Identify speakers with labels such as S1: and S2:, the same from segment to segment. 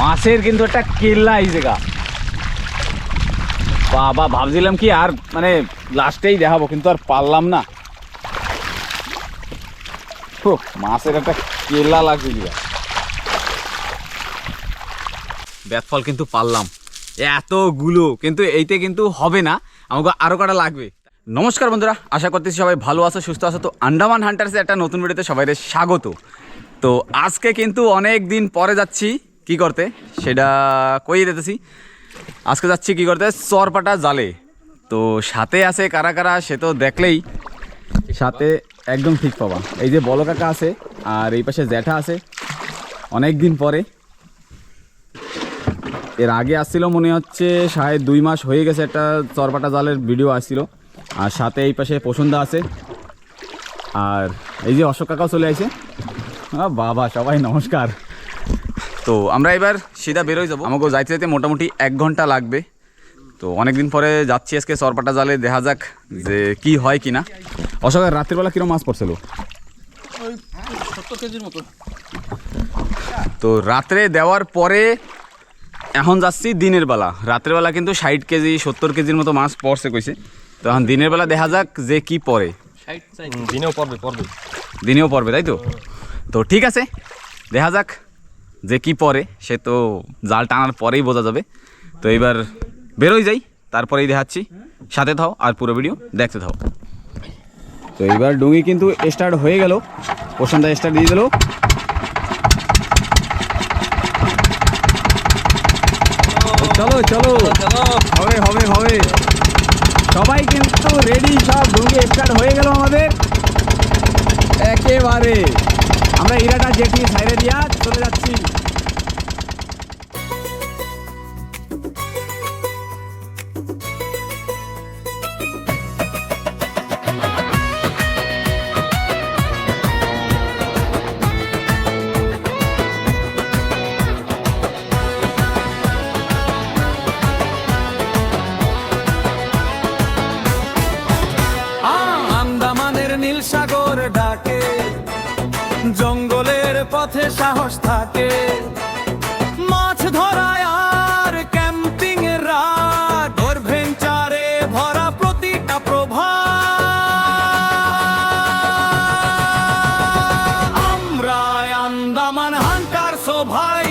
S1: মাছের কিন্তু একটা কেল্লা এই জায়গা। বাবা, ভাবছিলাম কি আর মানে লাস্টেই দেখাবো, কিন্তু আর পারলাম না। মাছের একটা কেল্লা লাগছে। ব্যাটফল কিন্তু পারলাম এতগুলো, কিন্তু এইতে কিন্তু হবে না, আমাকে আরো কটা লাগবে। নমস্কার বন্ধুরা, আশা করতেছি সবাই ভালো আছো, সুস্থ আছো। তো আন্ডামান হান্টার্সের একটা নতুন ভিডিওতে সবাইকে স্বাগত। তো আজকে কিন্তু অনেক দিন পরে যাচ্ছি কি করতে, সেটা কই দিতেছি। আজকে যাচ্ছি কি করতে, চরপাটা জালে। তো সাথে আছে কারা কারা সে তো দেখলেই সাথে একদম ঠিক পাবা। এই যে বলো কাকা আছে, আর এই পাশে জ্যাঠা আছে। অনেক দিন পরে, এর আগে আসছিল মনে হচ্ছে 2.5 মাস হয়ে গেছে, একটা চরপাটা জালের ভিডিও আসছিল। আর সাথে এই পাশে পছন্দ আছে, আর এই যে অশোক কাকাও চলে আসে। বাবা, সবাই নমস্কার। তো আমরা এবার সিধা বেরোয় যাবো। আমাকেও যাইতে যাইতে মোটামুটি 1 ঘন্টা লাগবে। তো অনেক দিন পরে যাচ্ছি আজকে চরপাটা জালে, দেখা যাক যে কি হয় কিনা। অশোক, রাত্রিবেলা কিরম মাছ পড়ছিল?
S2: 70 কেজির মতো।
S1: তো রাত্রে দেওয়ার পরে এখন যাচ্ছি দিনের বেলা। রাত্রেবেলা কিন্তু 60 কেজি 70 কেজির মতো মাছ পড়ছে কইছে। তো এখন দিনের বেলা দেখা যাক যে কি পড়ে।
S2: দিনেও পড়বে
S1: দিনেও পড়বে, তাই তো? তো ঠিক আছে, দেখা যাক যে কি পড়ে, সে তো জাল টানার পরেই বোঝা যাবে। তো এইবার বেরোই যাই, তারপরেই দেখাচ্ছি। সাথে থাও আর পুরো ভিডিও দেখতে থাও। তো এইবার ডুঙি কিন্তু স্টার্ট হয়ে গেল, প্রশান্ত স্টার্ট দিয়ে দিল। চলো চলো, হবে হবে হবে, সবাই কিন্তু রেডি, সব ডুঙি স্টার্ট হয়ে গেল আমাদের একেবারে। আমরা ইরাটা জেটি সাইডে দিয়া চলে যাচ্ছি।
S3: সাগর ডাকে, জঙ্গলের পথে সাহস থাকে, মাছ ধরায় আর ক্যাম্পিং এর রাত, অ্যাডভেঞ্চারে ভরা প্রতিটা প্রভাত। আমরা আন্দামান হান্টার্স ও ভাই,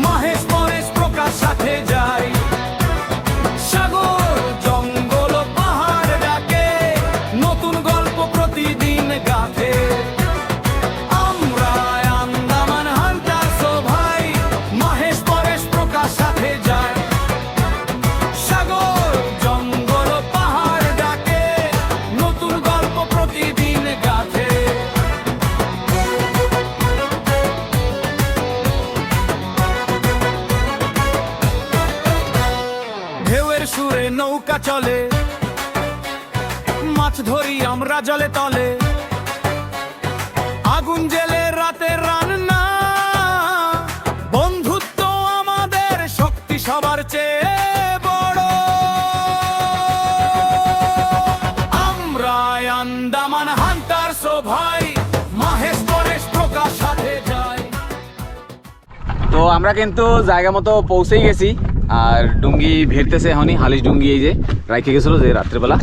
S3: মহেশ পরেশ প্রকাশ সাথে যাই। সাগর জঙ্গল পাহাড় ডাকে, নতুন গল্প প্রতিদিন গাথে। আমরা আন্দামান হান্টার্স ও ভাই, মহেশ পরেশ প্রকাশ সাথে যায়। সাগর জঙ্গল পাহাড় ডাকে, নতুন গল্প প্রতিদিন গাথে। ঢেউয়ের সুরে নৌকা চলে, মাছ ধরি আমরা জলে তলে, আগুন জেলে রাতে রান্না, বন্ধুত্ব আমাদের শক্তি সবার চেয়ে বড়। আমরা আন্দামান হান্টার্স ও ভাই, মহেশ পরেশ প্রকাশ সাথে যাই।
S1: তো আমরা কিন্তু জায়গা মতো পৌঁছেই গেছি, আর ডুঙ্গি ভিড়তেছে এখনই। হালিশ ডুঙ্গি এই যে রাইখে গেছিলো যে রাত্রেবেলা।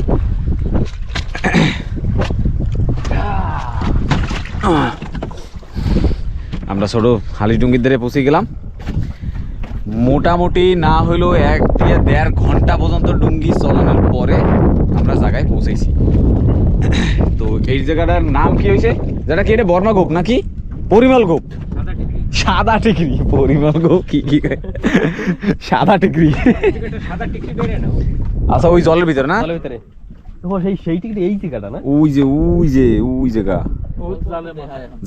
S1: আমরা ছোটো হালিশ ডুঙ্গির ধারে পৌঁছে গেলাম। মোটামুটি না হইলেও 1 থেকে 1.5 ঘন্টা পর্যন্ত ডুঙ্গি চলানোর পরে আমরা জায়গায় পৌঁছেছি। তো এই জায়গাটার নাম কি হয়েছে, যেটা কি, এটা বর্মা গোপ নাকি পরিমল গোপ? সাদা টিকরি, পরিমল গোপ কি কি সাদা টিকরি। আচ্ছা, ওই জলের ভিতরে না,
S2: সেই টিকিট এই জায়গাটা না,
S1: ওই জায়গা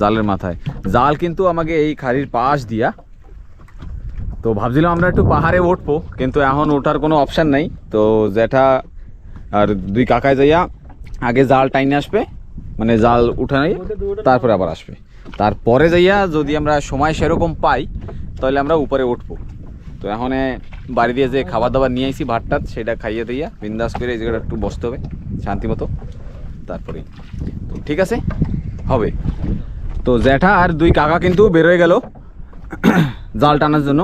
S1: জালের মাথায়। জাল কিন্তু আমাকে এই খাড়ির পাশ দিয়া। তো ভাবছিলাম আমরা একটু পাহাড়ে উঠবো, কিন্তু এখন ওঠার কোনো অপশান নাই। তো জ্যাঠা আর 2 কাকায় যাইয়া আগে জাল টাইনে আসবে, মানে জাল উঠাই তারপরে আবার আসবে। তারপরে যাইয়া যদি আমরা সময় সেরকম পাই তাহলে আমরা উপরে উঠবো। তো এখন বাড়ি দিয়ে যে খাবার দাবার নিয়ে আইছি ভাত টাত, সেটা খাইয়ে দিয়া বিন্দাস করে এই জায়গাটা একটু বসতে হবে শান্তি মতো, তারপরেই তো ঠিক আছে হবে। তো জ্যাঠা আর 2 কাকা কিন্তু বেরোয় গেল জাল টানার জন্য।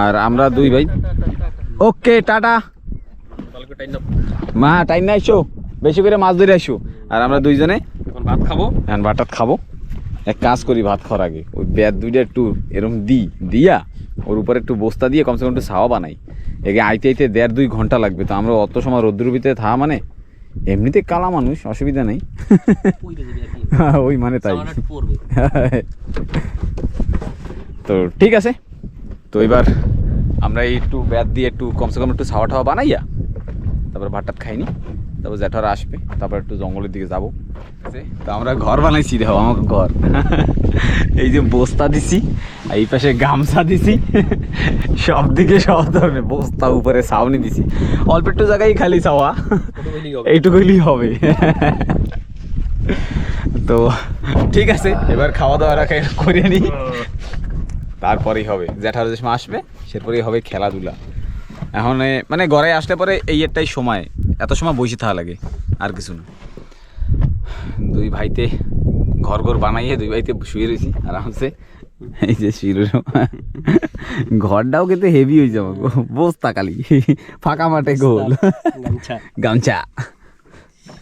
S1: আর আমরা দুই ভাই ওকে টাটা মা টাইম না আইসো বেশি করে মাছ ধরে আইসো আর আমরা দুইজনে
S2: এখন ভাত খাবো
S1: এখন ভাতটাত খাবো এক কাজ করি ভাত খাওয়ার আগে ওই ব্যাট দুইটা একটু এরকম দিয়া ওর উপরে একটু বস্তা দিয়ে কমসে কম একটু ছাওয়া বানাই এগে আইতে 1.5-2 ঘন্টা লাগবে তো আমরা অত সময় রোদ্দুর ভিতরে থাকা মানে এমনিতে কালা মানুষ অসুবিধা নেই ওই মানে তাই তো ঠিক আছে তো এবার আমরা একটু ব্যাট দিয়ে একটু কমসে কম একটু ছাওয়া ঠাওয়া বানাইয়া তারপর ভাতটাত খাইনি তারপর জ্যাঠারা আসবে তারপর একটু জঙ্গলের দিকে যাবো তো আমরা ঘর বানাইছি দেখো আমাকে ঘর এই যে বস্তা দিছি এই পাশে গামছা দিছি সব দিকে সব ধরনের বস্তা উপরে ছাউনি দিছি অল্প একটু জায়গায় খালি ছাওয়া এইটুকুই হবে তো ঠিক আছে এবার খাওয়া দাওয়া রাখা করে নি তারপরেই হবে জ্যাঠারা যে সময় আসবে সেরপরেই হবে খেলাধুলা এখন মানে ঘরে আসলে পরে এই একটাই সময় এত সময় বসে থাকা লাগে আর কিছু না দুই ভাইতে ঘর বানাইয়ে দুই ভাইতে শুয়ে রয়েছি আরামসে এই যে শুয়ে ঘরটাও কিন্তু হেভি হয়ে যাবো বস্তা কালি ফাঁকা মাঠে গোল গামছা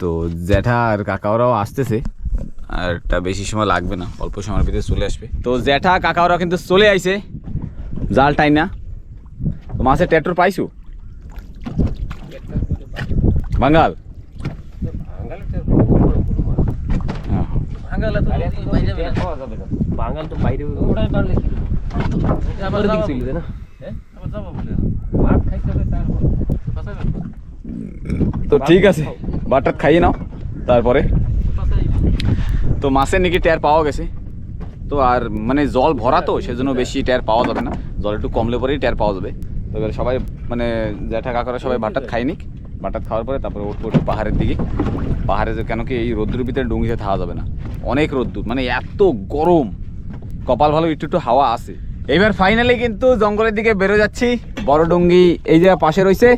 S1: তো জ্যাঠা আর কাকাওরাও আসতেছে আর এটা বেশি সময় লাগবে না অল্প সময়ের ভিতরে চলে আসবে তো জ্যাঠা কাকাওরাও কিন্তু চলে আইছে জাল টাই না তো মাছের ট্যাটর পাইছু বাঙ্গাল
S2: বাঙাল তো বাইরে
S1: তো ঠিক আছে বাটার খাইয়ে নাও তারপরে তো মাছের নাকি ট্যার পাওয়া গেছে তো আর মানে জল ভরা তো সেজন্য বেশি ট্যার পাওয়া যাবে না জল একটু কমলে পরেই ট্যার পাওয়া যাবে তো এবার সবাই মানে জ্যাঠা কাকারা সবাই ভাতটাত খাই নিক ভাতটাত খাওয়ার পরে তারপরে উঠবো একটু পাহাড়ের দিকে পাহাড়ে কেন কি এই রোদ্দুর ভিতরে ডুঙ্গিতে থাকা যাবে না অনেক রোদ্দুর মানে এত গরম কপাল ভালো একটু হাওয়া আছে এইবার ফাইনালি কিন্তু জঙ্গলের দিকে বেরো যাচ্ছি বড় ডুঙ্গি এই যে পাশে রয়েছে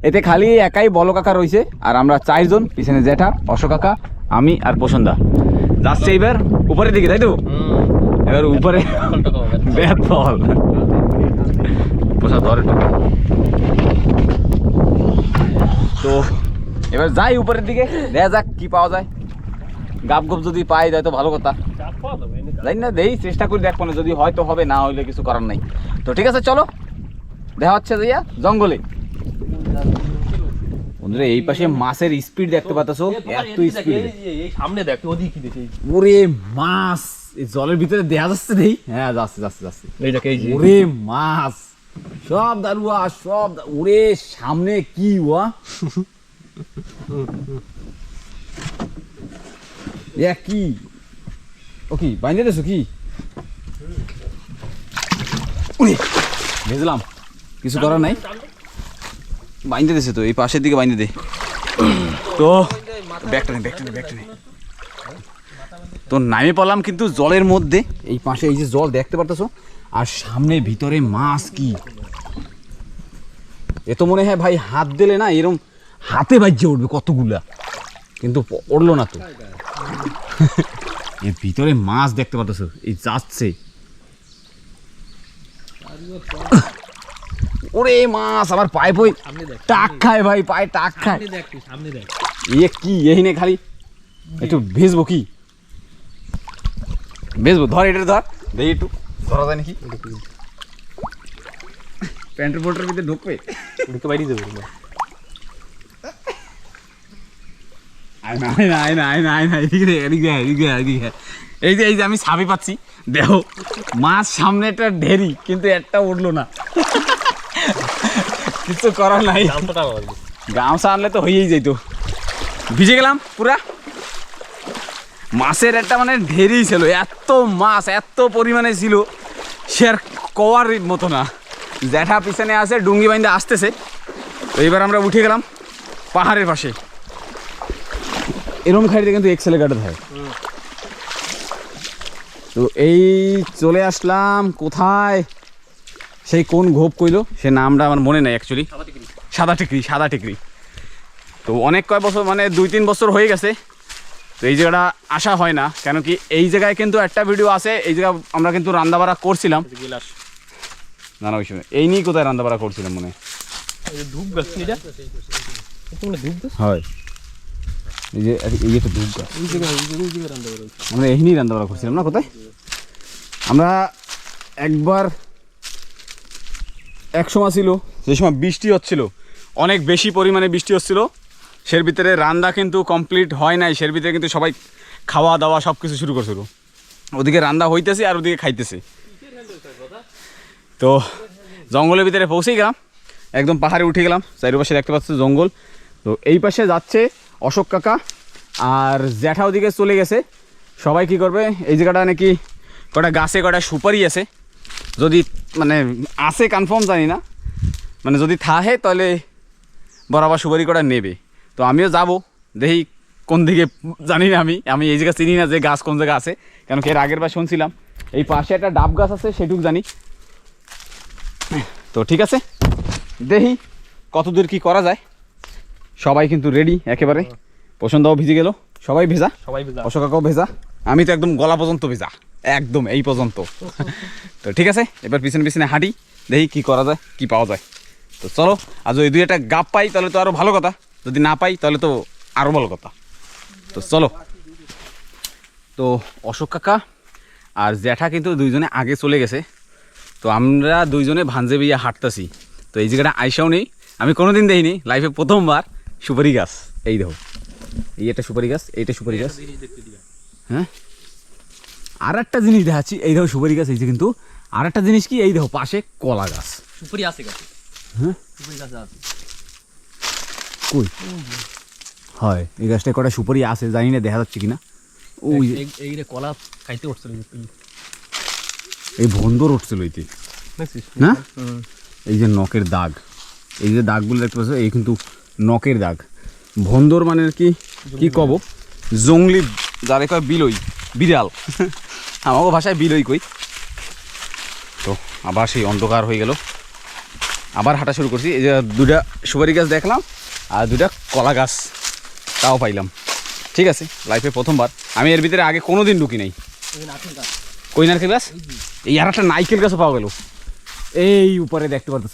S1: এতে খালি একাই বলো কাকা রয়েছে আর আমরা 4 জন পিছনে জ্যাঠা অশোক কাকা আমি আর পোষণদা যাচ্ছে এইবার উপরের দিকে তাই তো এবার উপরে ব্যাট বল পোষা ধরে তো এবার যাই উপরের দিকে দেখা যাক কি পাওয়া যায় গাপ গপ যদি পাই যায় তো ভালো কথা জানি না দেই চেষ্টা করি দেখ মানে যদি হয়তো হবে না হইলে কিছু করার নাই তো ঠিক আছে চলো দেখা হচ্ছে যাইয়া জঙ্গলে বন্ধুরা এই পাশে মাছের স্পিড দেখতে পাচ্ছো এত স্পিড
S2: সামনে দেখ ওদিকে দেখি
S1: ওরে মাছ এই জলের ভিতরে দেখা যাচ্ছে দেই হ্যাঁ যাচ্ছে যাচ্ছে যাচ্ছে
S2: এই দেখ এই যে
S1: ওরে মাছ সব দারুয়া সব ওরে সামনে কি ওয়া এ কি ও কি বাইন্দে দেছো কি উনি ভেজলাম কিছু করার নাই বাইন্দে দিছে তো এই পাশের দিকে বাইন্দে দে তো ব্যাগটা নেই তো নামে পড়লাম কিন্তু জলের মধ্যে এই পাশে এই যে জল দেখতে পারতেছো আর সামনে ভিতরে মাছ কি এ তো মনে হয় ভাই হাত দিলে না এরকম হাতে বাজ্যে উঠবে কতগুলা কিন্তু উঠলো না তো এর ভিতরে মাছ দেখতে পারতেছো এই যাচ্ছে ওরে মাছ আমার পায়ে পই টাক খায় ভাই পায়ে টাক খায় এ কি এই নে খালি একটু ভেজবো কি ভেজবো ধর এটা ধর দেখি একটু ধরা যায় নাকি প্যান্টের বোটের ভিতরে ঢুকবে
S2: ঢুকে বাইরে যাবে
S1: এই যে আমি ছাবি পাচ্ছি দেখো মাছ সামনে একটা ঢেরি কিন্তু একটা উঠলো না কিছু করার নাই গামছা আনলে তো হয়েই যেত ভিজে গেলাম পুরা মাছের একটা মানে ঢেরি ছিল এত মাছ এত পরিমাণে ছিল সে আর কওয়ার মতো না জ্যাঠা পিছনে আছে ডুঙ্গি বাইন্দে আসতেছে তো এবার আমরা উঠে গেলাম পাহাড়ের পাশে এরম খাইতে কিন্তু এক্সেলে কাটে থাকে তো এই চলে আসলাম কোথায় সেই কোন ঘোপ কইলো সে নামটা আমার মনে নাই অ্যাকচুয়ালি সাদা টিকরি তো অনেক কয় বছর মানে 2-3 বছর হয়ে গেছে তো এই জায়গাটা আসা হয় না কেন কি এই জায়গায় কিন্তু একটা ভিডিও আছে এই জায়গা আমরা কিন্তু রান্নাবাড়া করছিলাম নানা ওই সময় এই নিয়ে কোথায় রান্না বাড়া করছিলাম মনে হয়।
S2: ধূপ গাছ এটা ধূপ গাছ
S1: হয় এই যে তো ধূপ গাছ,
S2: ওই জায়গায় রান্না করা হয়েছে।
S1: আমরা এই নিয়ে রান্না বাড়া করছিলাম না কোথায়। আমরা একবার এক সময় ছিল যে সময় বৃষ্টি হচ্ছিল, অনেক বেশি পরিমাণে বৃষ্টি হচ্ছিল, সের ভিতরে রান্না কিন্তু কমপ্লিট হয় নাই, সের ভিতরে কিন্তু সবাই খাওয়া দাওয়া সব কিছু শুরু করছিল, ওদিকে রান্না হইতেছে আর ওদিকে খাইতেছে। তো জঙ্গলের ভিতরে পৌঁছেই গেলাম, একদম পাহাড়ে উঠে গেলাম, চারিপাশে দেখতে পাচ্ছ জঙ্গল। তো এই পাশে যাচ্ছে অশোক কাকা আর জ্যাঠা ওদিকে চলে গেছে। সবাই কি করবে, এই জায়গাটা নাকি কটা গাছে কটা সুপারি আছে, যদি মানে আসে কনফার্ম জানি না, মানে যদি থাকে তাহলে বরাবর সুপারি কটা নেবে। তো আমিও যাব, দেখি কোন দিকে জানি না, আমি এই জায়গা চিনি না যে গাছ কোন জায়গা আছে, কেন কি এর আগের বার শুনছিলাম এই পাশে একটা ডাব গাছ আছে সেটুকু জানি। তো ঠিক আছে, দেখি কতদূর কি করা যায়। সবাই কিন্তু রেডি একেবারে, পছন্দও ভিজে গেল, সবাই ভেজা,
S2: সবাই ভেজা,
S1: অশোক কাকাও ভেজা, আমি তো একদম গলা পর্যন্ত ভেজা, একদম এই পর্যন্ত। তো ঠিক আছে, এবার পিছনে পিছনে হাঁটি, দেখি কি করা যায়, কি পাওয়া যায়। তো চলো, আর যদি দুই একটা গাপ পাই তাহলে তো আরও ভালো কথা, যদি না পাই তাহলে তো আরও ভালো কথা। তো চলো। তো অশোক কাকা আর জ্যাঠা কিন্তু দুইজনে আগে চলে গেছে, তো আমরা দুইজনে ভাঞ্জে বিয়ে হাঁটতেছি। তো এই জায়গাটা আইসাও নেই, আমি কোনোদিন দেখিনি, লাইফে প্রথমবার সুপারি গাছ। এই দেখো, এই একটা সুপারি গাছ, এইটা সুপারি গাছ। হ্যাঁ, আর একটা জিনিস দেখাচ্ছি, এই দেখো সুপারি গাছ, এই যে কিন্তু আর একটা জিনিস কি, এই দেখো পাশে কলা গাছ।
S2: সুপারি আছে গাছে?
S1: হ্যাঁ,
S2: সুপারি গাছ আছে
S1: কই? হয়, এই গাছটায় কটা সুপারি আছে জানি না, দেখা যাচ্ছে কিনা। ওই
S2: এই রে কলা খাইতে উঠছিল,
S1: এই বন্দর উঠছিল এইতে না, এই যে নখের দাগ, এই যে দাগগুলো দেখতে পাচ্ছ, এই কিন্তু নখের দাগ। বন্দর মানে কি কি কব, জঙ্গলি, যারে কয় বিলই, বিড়াল, আমাকে ভাষায় বিলই কই। তো আবার সেই অন্ধকার হয়ে গেল, আবার হাঁটা শুরু করছি। এই যে দুটা সুপারি গাছ দেখলাম আর দুটা কলা গাছ তাও পাইলাম। ঠিক আছে, লাইফে প্রথমবার, আমি এর ভিতরে আগে কোনো দিন ঢুকি নাই। কই নারকেল গাছ, এই আর একটা নারকেল গাছও পাওয়া গেল, এই উপরে দেখতে পাচ্ছ,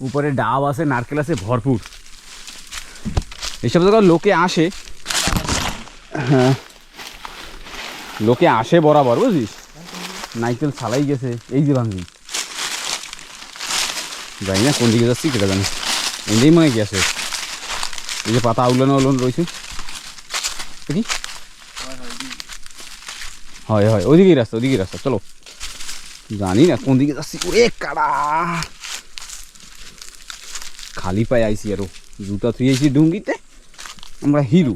S1: উপরে ডাব আছে, নারকেল আছে ভরপুর। এইসব জায়গায় লোকে আসে, হ্যাঁ লোকে আসে বরাবর, বুঝিস, নারকেল ছালাই গেছে, এই যে ভাঙি জানি না কোন দিকে যাচ্ছি কেটা জানি, এমনি মনে কি আছে, এই যে পাতা উলানো উলানো রয়েছে, দেখি হয় হয়, ওইদিকেই রাস্তা, ওইদিকেই রাস্তা, চলো। জানি না কোন দিকে যাচ্ছি, ওরে কাড়া, খালি পায়ে আইসি, আরো জুতা থুই আইসি ডুঙ্গিতে, আমরা হিরো।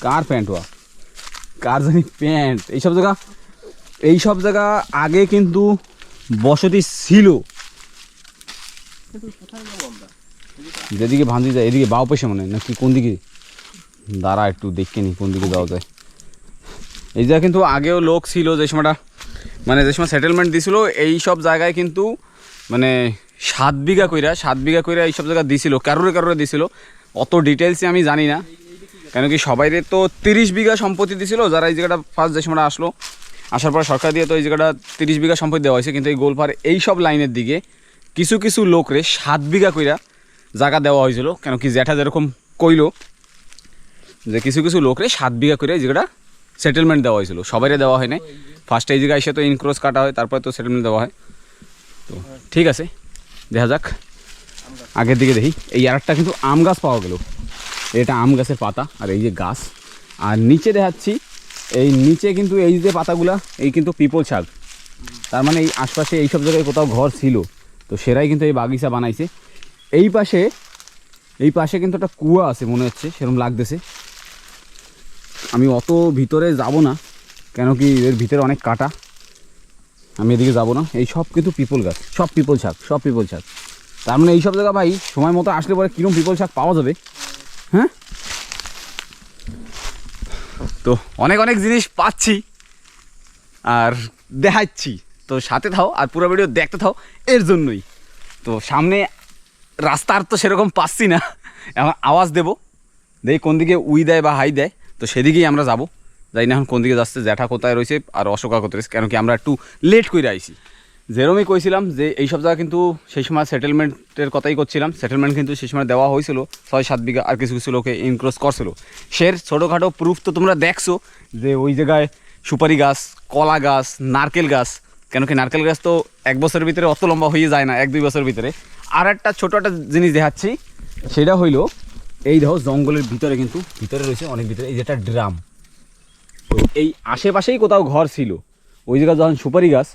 S1: কার প্যান্ট হওয়া, কার জানি প্যান্ট। এইসব জায়গা আগে কিন্তু বসতি ছিল, যেদিকে ভাঞ্জি যায় এদিকে বাও পেশে মনে হয় নাকি, কোন দিকে দাঁড়া একটু দেখে নি কোন দিকে যাওয়া যায়। এই জায়গা কিন্তু আগেও লোক ছিল, যে সময়টা মানে যে সময় সেটেলমেন্ট দিছিল এই সব জায়গায় কিন্তু মানে 7 বিঘা কইরা এইসব জায়গা দিছিল, কারোরে দিছিল, অত ডিটেলসে আমি জানি না, কেন কি সবাইরে তো 30 বিঘা সম্পত্তি দিছিল, যারা এই জায়গাটা ফার্স্ট যে সময়টা আসার পর সরকার দিয়ে তো এই জায়গাটা 30 বিঘা সম্পত্তি দেওয়া হয়েছে। কিন্তু এই গোলপাড় এই সব লাইনের দিকে কিছু কিছু লোকরে 7 বিঘা কইরা জায়গা দেওয়া হয়েছিল, কেন কি জ্যাঠা যেরকম কইলো যে কিছু কিছু লোকরে 7 বিঘা করে এই জায়গাটা সেটেলমেন্ট দেওয়া হয়েছিল, সবাইরে দেওয়া হয় নাই। ফার্স্টে এই জায়গায় এসে তো ইনক্রোচ কাটা হয়, তারপরে তো সেটেলমেন্ট দেওয়া হয়। তো ঠিক আছে, দেখা যাক আগের দিকে দেখি। এই আরেকটা কিন্তু আম গাছ পাওয়া গেল, এটা আম গাছের পাতা, আর এই যে গাছ, আর নিচে দেখাচ্ছি এই নিচে কিন্তু এই যে পাতাগুলা, এই কিন্তু পিপল শাক, তার মানে এই আশপাশে এইসব জায়গায় কোথাও ঘর ছিল, তো সেরাই কিন্তু এই বাগিচা বানাইছে। এই পাশে কিন্তু একটা কুয়া আছে মনে হচ্ছে, সেরকম লাগতেছে। আমি অত ভিতরে যাব না, কেন কি এর ভিতরে অনেক কাটা, আমি এদিকে যাব না। এই সব কিন্তু পিপল গাছ, সব পিপল শাক, তার মানে এইসব জায়গা ভাই সময় মতো আসলে পরে কীরকম পিপল শাক পাওয়া যাবে। হ্যাঁ, তো অনেক অনেক জিনিস পাচ্ছি আর দেখাচ্ছি, তো সাথে থাও আর পুরো ভিডিও দেখতে থাও এর জন্যই। তো সামনে রাস্তার তো সেরকম পাচ্ছি না, এখন আওয়াজ দেবো, দেখি কোন দিকে উই দেয় বা হাই দেয়, তো সেদিকেই আমরা যাব। যাই না এখন কোন দিকে যাচ্ছে, জ্যাঠা কোথায় রয়েছে আর অশোকা কোথায় রয়েছে, কেন কি আমরা একটু লেট করে আইছি, যেরমই কইছিলাম যে এইসব জায়গা কিন্তু সেই সময় সেটেলমেন্টের কথাই করছিলাম, সেটেলমেন্ট কিন্তু সেই সময় দেওয়া হয়েছিল 6-7 বিঘা, আর কিছু কিছু লোকে ইনক্রোচ করছিল। সের ছোটোখাটো প্রুফ তো তোমরা দেখছো যে ওই জায়গায় সুপারি গাছ, কলা গাছ, নারকেল গাছ, কেন কি নারকেল গাছ তো 1 বছরের ভিতরে অত লম্বা হয়ে যায় না, 1-2 বছরের ভিতরে। আর একটা ছোটো একটা জিনিস দেখাচ্ছি, সেটা হইলো এই দেখো জঙ্গলের ভিতরে কিন্তু ভিতরে রয়েছে অনেক ভিতরে এই যেটা ড্রাম। তো এই আশেপাশেই কোথাও ঘর ছিল, ওই জায়গা যখন সুপারি গাছ,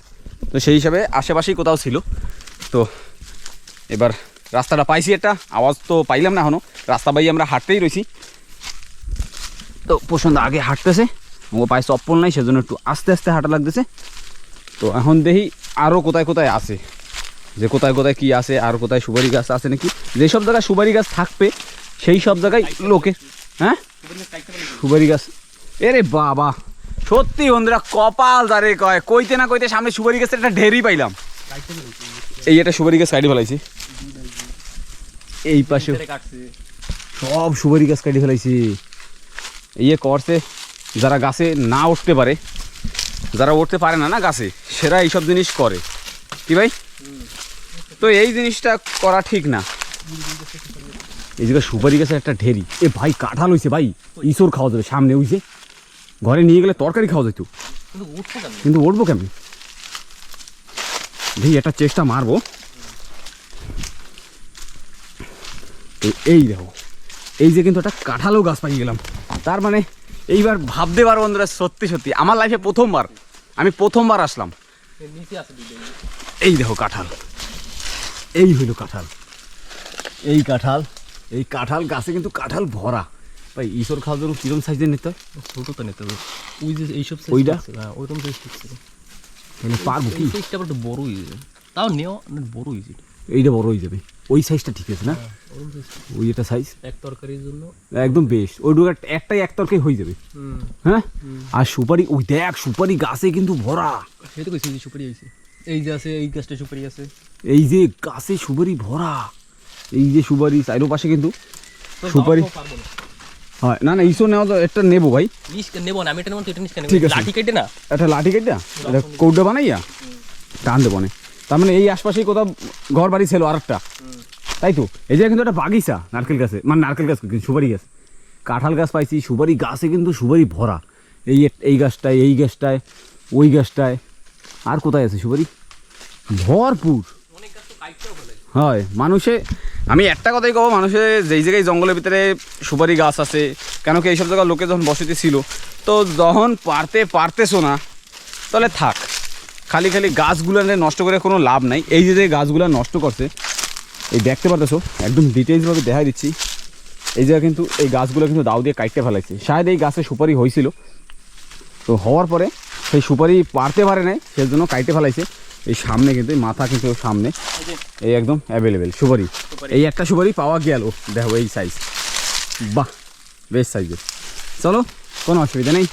S1: তো সেই হিসাবে আশেপাশেই কোথাও ছিল। তো এবার রাস্তাটা পাইছি, একটা আওয়াজ তো পাইলাম না এখনও, রাস্তা পাই আমরা হাঁটতেই রয়েছি। তো পছন্দ আগে হাঁটতেছে, ও পায়ে চপ্পল নাই, সেজন্য একটু আস্তে আস্তে হাঁটা লাগতেছে। তো এখন দেখি আরও কোথায় কোথায় আছে, যে কোথায় কোথায় কি আছে, আর কোথায় সুপারি গাছ আছে নাকি। যেসব জায়গায় সুপারি গাছ থাকবে সেই সব জায়গায় লোকে, হ্যাঁ সুপারি গাছ, এরে বাবা সত্যি বন্ধুরা কপাল দাঁড়ে কয়, কইতে না কইতে সামনে সুপারি গাছের একটা ঢেরি পাইলাম। এই একটা সুপারি গাছ কাটি ফেলাইছি, এই পাশে সব সুপারি গাছ কাটি ফেলাইছি। ইয়ে করছে যারা গাছে না উঠতে পারে, যারা উঠতে পারে না না গাছে, সেরা এইসব জিনিস করে কি ভাই। তো এই জিনিসটা করা ঠিক না। এই জায়গায় সুপারি গাছের একটা ঢেরি, এ ভাই কাঁঠাল হয়েছে ভাই, ইসোর খাওয়া যাবে সামনে, হইছে ঘরে নিয়ে গেলে তরকারি খাওয়া যেত, কিন্তু উঠবো কেমনি ভাই, একটা চেষ্টা মারবো। এই দেখো এই যে কিন্তু একটা কাঁঠালও গাছ পাই গেলাম, তার মানে এইবার ভাবতে পারো বন্ধুরা, সত্যি সত্যি আমার লাইফে আমি প্রথমবার আসলাম। এই দেখো কাঁঠাল, এই হইল কাঁঠাল, এই কাঁঠাল গাছে কিন্তু কাঁঠাল ভরা ভাই। ঈশ্বর খাওয়ার জন্য কিরম সাইজের নিতে হয়,
S2: ছোট তো নিতে হবে, ওই যে এইসব
S1: ওইটা
S2: ওইরকম সাইজ ঠিক ছিল,
S1: মানে পারবো কি,
S2: সাইজটা একটু বড় হয়ে যাবে, তাও নেওয়া বড় হয়ে যাবে,
S1: এইটা বড় হয়ে যাবে, ওই সাইজটা ঠিক আছে না, ওই এটা সাইজ
S2: এক তরকারির জন্য
S1: একদম বেস্ট, ওই একটাই এক তরকারি হয়ে যাবে। হ্যাঁ আর সুপারি, ওই দেখ সুপারি গাছে কিন্তু ভরা,
S2: সেই তো কইছি যে সুপারি হয়েছে, এই যে আছে এই গাছটা সুপারি আছে,
S1: এই যে গাছে সুপারি ভরা, এই যে সুপারি চাইরো পাশে কিন্তু সুপারি হয় না। না ইসো নেওয়া তো একটা নেবো ভাই,
S2: নেবো না আমি, এটা নেবো, এটা নিস কেন,
S1: ঠিক আছে
S2: লাঠি কেটে না,
S1: একটা লাঠি কেটে এটা কৌটা বানাইয়া টান দেবো না। তার মানে এই আশপাশেই কোথাও ঘর বাড়ি ছিল আর একটা, তাই তো। এই যে কিন্তু একটা বাগিচা নারকেল গাছে, মানে নারকেল গাছ সুপারি গাছ, কাঁঠাল গাছ পাইছি, সুপারি গাছে কিন্তু সুপারি ভরা, এই গাছটায়, এই গাছটায়, ওই গাছটায়, আর কোথায় আছে সুপারি ভরপুর। হয় মানুষে, আমি একটা কথাই কব, মানুষে যেই জায়গায় জঙ্গলের ভিতরে সুপারি গাছ আছে, কেন কি এইসব জায়গায় লোকে যখন বসতি ছিল, তো যখন পারতেছো না তাহলে থাক, খালি গাছগুলো নষ্ট করে কোনো লাভ নাই। এই যে গাছগুলো নষ্ট করছে, এই দেখতে পারতেছো একদম ডিটেলসভাবে দেখাই দিচ্ছি। এই জায়গা কিন্তু এই গাছগুলো কিন্তু দাও দিয়ে কাটতে ফেলাইছে, শায়দ এই গাছে সুপারি হয়েছিল, তো হওয়ার পরে সেই সুপারি পারতে পারে নাই, সেই জন্য কাটতে ফেলাইছে। এই সামনে কিন্তু এই মাথা কিন্তু সামনে এই একদম অ্যাভেলেবেল সুপারি, এই একটা সুপারি পাওয়া গেল, দেখো এই সাইজ, বাহ বেশ সাইজের। চলো কোনো অসুবিধা নেই,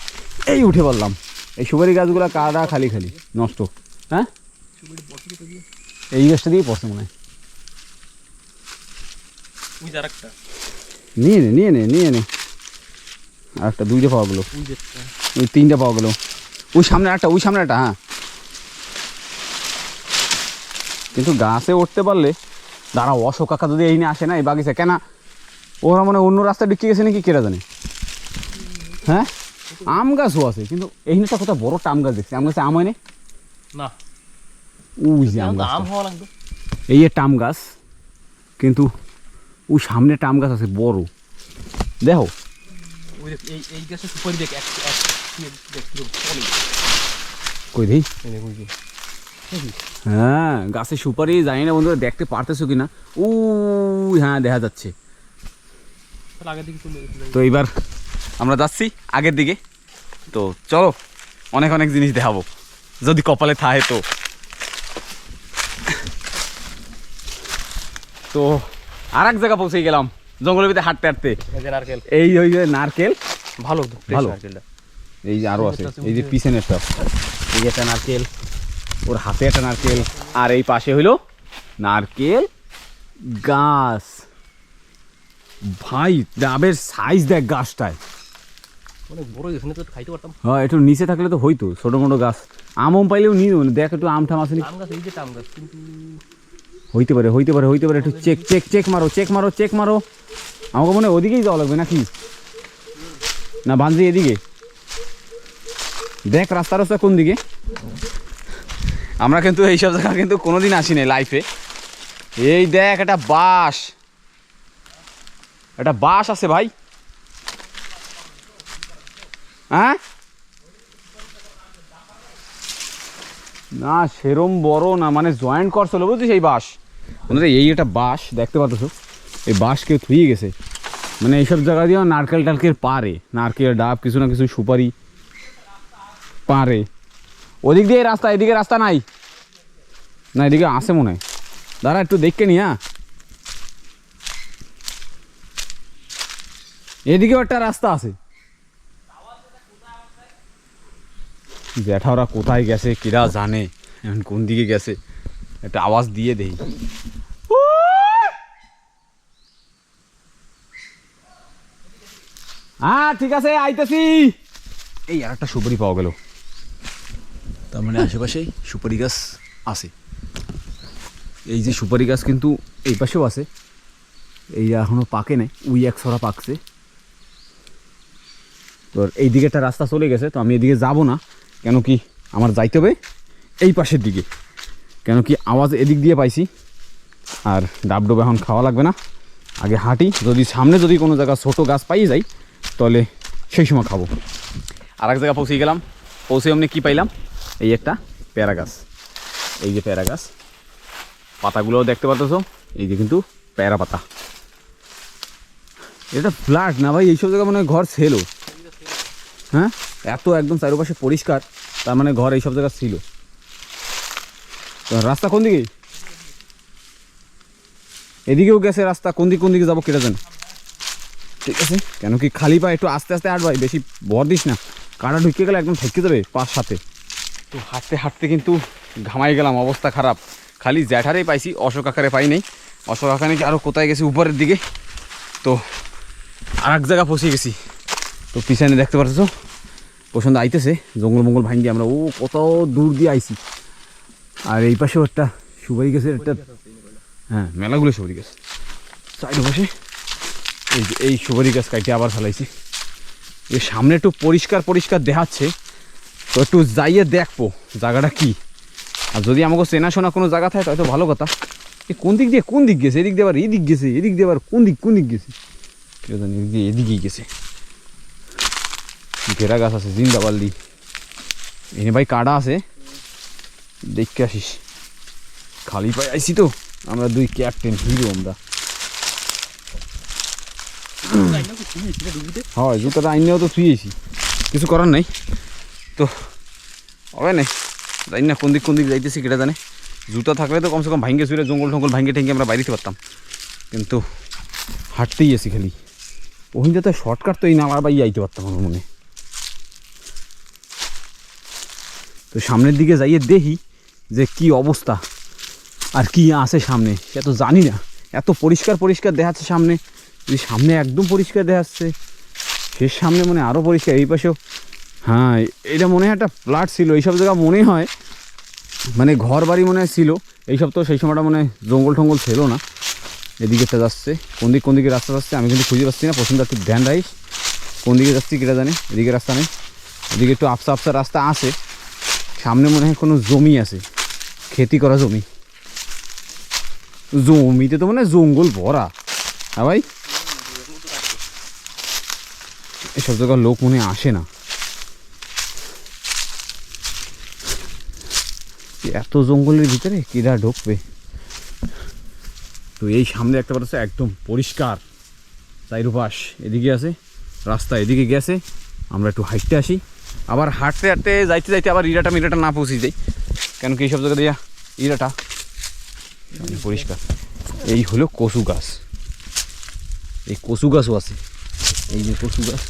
S1: এই উঠে বললাম এই সুপারি গাছগুলো কাটা খালি নষ্ট। হ্যাঁ এই গাছটা দিয়ে পড়ছে মনে হয়, নিয়ে নে আর একটা, দুইটা পাওয়া গেলো, ওই 3টা পাওয়া গেলো, ওই সামনে একটা, হ্যাঁ। কিন্তু গাছে উঠতে পারলে দাঁড়া, অশোক কাকা যদি এই নিয়ে আসে না এই বাগিচা, কেন ওরা মনে অন্য রাস্তায় ঢুকে গেছে নাকি কেরা জানে। হ্যাঁ আম গাছও আছে, কিন্তু এই নিয়ে কোথাও বড় একটা আম গাছ দেখছি, আম গাছে আম হয় না, ওই যে আম গাছ, এই একটা আম গাছ, কিন্তু ওই সামনে একটা আম গাছ আছে বড়, দেখো কই দেই। হ্যাঁ গাছে সুপারি, জানি না বন্ধুরা দেখতে পারতেছো কিনা, ও হ্যাঁ দেখা যাচ্ছে। তো এইবার আমরা যাচ্ছি আগের দিকে, তো চলো অনেক জিনিস দেখাবো যদি কপালে থাকে। তো আর এক জায়গা পৌঁছে গেলাম জঙ্গলের ভিতরে হাঁটতে, এই ওই যে নারকেল, ভালো নারকেলটা, এই যে আরো আছে, এই যে পিছনেরটা, এই একটা নারকেল, ওর হাতে একটা নারকেল, আর এই পাশে হইলো নারকেল গাছ। ভাই ডাবের সাইজ দেখ গাছটায়,
S2: অনেক বড় এখানে তো খাইতে পারতাম।
S1: হ্যাঁ একটু নিচে থাকলে তো হইতো, ছোটো মোটো গাছ। আম পাইলেও নিয়ে নেবো, দেখ একটু আম ঠাম আসেনি।
S2: আম গাছ, এই যে আম গাছ, কিন্তু
S1: হইতে পারে একটু চেক মারো। আমাকে মনে হয় ওদিকেই যাওয়া লাগবে নাকি, না বান্ধি এদিকে দেখ রাস্তা কোন দিকে। আমরা কিন্তু এইসব জায়গা কিন্তু কোনোদিন আসিনি লাইফে। এই দেখ একটা বাস আছে ভাই। হ্যাঁ না সেরম বড় না, মানে জয়েন্ট করছিল বুঝছিস এই বাস। এই একটা বাস দেখতে পাচ্ছ, এই বাস কেউ থুয়ে গেছে। মানে এইসব জায়গা দিয়েও নারকেল টালকেল পারে, নারকেল ডাব কিছু না কিছু সুপারি পারে। ওদিক দিয়ে রাস্তা, এদিকে রাস্তা নাই, না এদিকে আসে মনে হয়। দাঁড়া একটু দেখকে নি। হ্যাঁ এদিকেও একটা রাস্তা আছে। জ্যাঠা ওরা কোথায় গেছে কিরা জানে, এখন কোন দিকে গেছে, একটা আওয়াজ দিয়ে দেই। হ্যাঁ ঠিক আছে আইতেছি। এই আর একটা সুপারি পাওয়া গেল, তার মানে আশেপাশেই সুপারি গাছ আছে। এই যে সুপারি গাছ কিন্তু এই পাশেও আছে, এই এখনো পাকে নাই, ওই এক ছড়া পাকছে। তোর এই দিকে একটা রাস্তা চলে গেছে, তো আমি এদিকে যাব না, কেন কি আমার যাইতে হবে এই পাশের দিকে, কেন কি আওয়াজ এদিক দিয়ে পাইছি। আর ডাব ডোব এখন খাওয়া লাগবে না, আগে হাঁটি, যদি সামনে যদি কোনো জায়গা ছোটো গাছ পাই যাই তাহলে সেই সময় খাবো। আর এক জায়গা পৌঁছে গেলাম, পৌঁছে অমনি কী পাইলাম, এই একটা পেয়ারা গাছ। এই যে পেয়ারা গাছ, পাতাগুলোও দেখতে পাচ্ছ, এই যে কিন্তু পেয়ারা পাতা। এটা ফ্ল্যাট না ভাই, এইসব জায়গা মানে ঘর ছিল। হ্যাঁ এত একদম চারপাশে পরিষ্কার, তার মানে ঘর এইসব জায়গা ছিল। রাস্তা কোন দিকে, এদিকেও গেছে রাস্তা, কোন দিকে যাবো কেটে জানি। ঠিক আছে, কেন কি খালি পা একটু আস্তে আস্তে হাঁট ভাই, বেশি ভর দিস না, কাঁটা ঢুকে গেলে একদম ঠেকে যাবে পার সাথে। তো হাঁটতে হাঁটতে কিন্তু ঘামাই গেলাম, অবস্থা খারাপ। খালি জ্যাঠারেই পাইছি, অশোক আকারে পাই নাই। অশোক আকারে নাকি আরও কোথায় গেছি উপরের দিকে, তো আর এক জায়গা পৌঁছে গেছি। তো পিছনে দেখতে পাচ্ছ পছন্দ আইতেছে, জঙ্গল মঙ্গল ভাঙি আমরা ও কত দূর দিয়ে আইছি। আর এই পাশেও একটা সুপারি গাছের একটা, হ্যাঁ মেলাগুলো সুপারি গাছ সাইডে পাশে। এই যে এই সুপারি গাছ কাইটে আবার ফেলাইছি। এর সামনে একটু পরিষ্কার দেখাচ্ছে, তো একটু যাইয়ে দেখবো জায়গাটা কি। আর যদি আমাকে চেনাশোনা কোনো জায়গা থাকে তাহলে তো ভালো কথা। কোন দিক গেছে, এদিক দিয়ে আবার এদিক গেছে, এদিক দিয়ে আবার কোন দিক গেছে কেউ জানি, এদিকেই গেছে। ঘেরা গাছ আছে জিন্দাবাল্লি, এনে ভাই কাটা আছে, দেখতে আসিস। খালি পায়ে আইসি তো আমরা, দুই ক্যাপ্টেন হিরো আমরা। হয় জুতাটা আইনেও তো থুয়েছি, কিছু করার নাই তো হবে না। জানি না কোন দিক যাইতেছি কেটা জানে। জুতা থাকলে তো কমসে কম ভাঙ্গে চুরে জঙ্গল টঙ্গল ভাঙ্গে ঠেঙ্গে আমরা বাইরেতে পারতাম, কিন্তু হাঁটতেই আছি খালি। ওখান তো শর্টকাট তো এই নালার বাই আইতে পারতাম আমার মনে। তো সামনের দিকে যাইয়ে দেখি যে কি অবস্থা আর কি আছে সামনে, সে তো জানি না। এত পরিষ্কার দেখাচ্ছে সামনে, যদি সামনে একদম পরিষ্কার দেখাচ্ছে, সে সামনে মনে আরও পরিষ্কার। এই পাশেও হ্যাঁ এটা মনে হয় একটা ফ্ল্যাট ছিল, এইসব জায়গা মনে হয় মানে ঘর বাড়ি মনে হয় ছিল এইসব। তো সেই সময়টা মনে হয় জঙ্গল টঙ্গল ছিল না। এদিকেটা যাচ্ছে, কোন দিকে রাস্তা যাচ্ছে আমি কিন্তু খুঁজে পাচ্ছি না। পছন্দ একটু ধ্যান রাখিস কোন দিকে যাচ্ছি কেটা জানে। এদিকে রাস্তা নেই, এদিকে একটু আফসা রাস্তা আছে। সামনে মনে হয় কোনো জমি আছে, খেতি করা জমিতে তো মনে হয় জঙ্গল ভরা। হ্যাঁ ভাই, এসব জায়গার লোক মনে আসে না, এত জঙ্গলের ভিতরে কিরা ঢুকবে। তো এই সামনে একটা পারছে একদম পরিষ্কার চাইরুপাশ, এদিকে আছে রাস্তা, এদিকে গেছে। আমরা একটু হাঁটতে আসি, আবার হাঁটতে যাইতে আবার ইরাটা না পৌঁছে যাই, কেন কি এইসব জায়গা দিয়ে ইরাটা পরিষ্কার। এই হলো কচু গাছ, এই কচু গাছও আছে, এই যে কচু গাছ।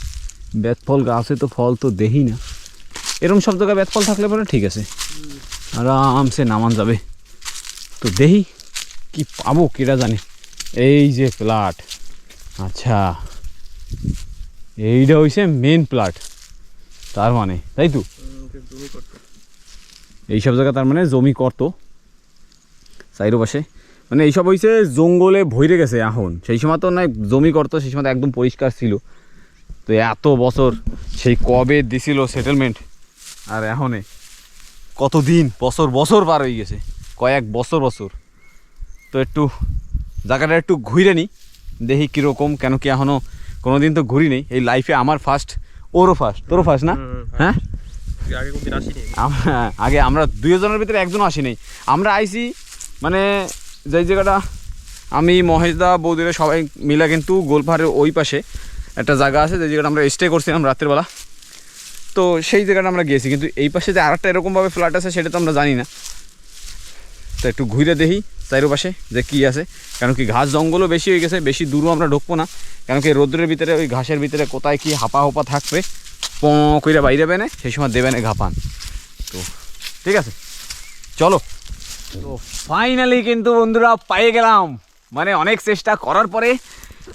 S1: বেতফল গাছে তো ফল তো দেখি না, এরকম সব জায়গায় বেতফল থাকলে পরে ঠিক আছে, আরামসে নামান যাবে। তো দেখি কি পাবো কেটা জানে। এই যে প্লাট, আচ্ছা এইটা হইছে মেন প্লাট। তার মানে তাই তো, এইসব জায়গা তার মানে জমি করতো চাইরো পাশে, মানে এইসব হয়েছে জঙ্গলে ভরে গেছে এখন, সেই সময় তো না জমি করতো, সেই সময় তো একদম পরিষ্কার ছিল। তো এত বছর সেই কবে দিছিল সেটেলমেন্ট, আর এখনে কতদিন বছর বছর পার হয়ে গেছে, কয়েক বছর বছর। তো একটু জায়গাটা একটু ঘুরে নিই, দেখি কীরকম, কেন কি এখনও কোনো দিন তো ঘুরি নেই এই লাইফে, আমার ফার্স্ট, ওরও ফার্স্ট, তোরও ফার্স্ট না? হ্যাঁ, আগে আমরা দুজনের ভিতরে একজনও আসি নাই। আমরা আইছি মানে যেই জায়গাটা আমি মহেশদা বৌদিরা সবাই মিলে কিন্তু গোলপাহাড়ের ওই পাশে একটা জায়গা আছে, যে জায়গাটা আমরা স্টে করছিলাম রাত্রেবেলা, তো সেই জায়গাটা আমরা গিয়েছি। কিন্তু এই পাশে যে আরেকটা এরকমভাবে ফ্ল্যাট আছে সেটা তো আমরা জানি না। তো একটু ঘুরে দেখি চারিপাশে যে কী আছে, কেন কি ঘাস জঙ্গলও বেশি হয়ে গেছে, বেশি দূরও আমরা ঢুকবো না, কেন কি রোদ্রের ভিতরে ওই ঘাসের ভিতরে কোথায় কি হাপা হোপা থাকবে, প কইরা বাইরে বেনে সেই সময় দেবেন ঘাপান। তো ঠিক আছে চলো। তো ফাইনালি কিন্তু বন্ধুরা পেয়ে গেলাম, মানে অনেক চেষ্টা করার পরে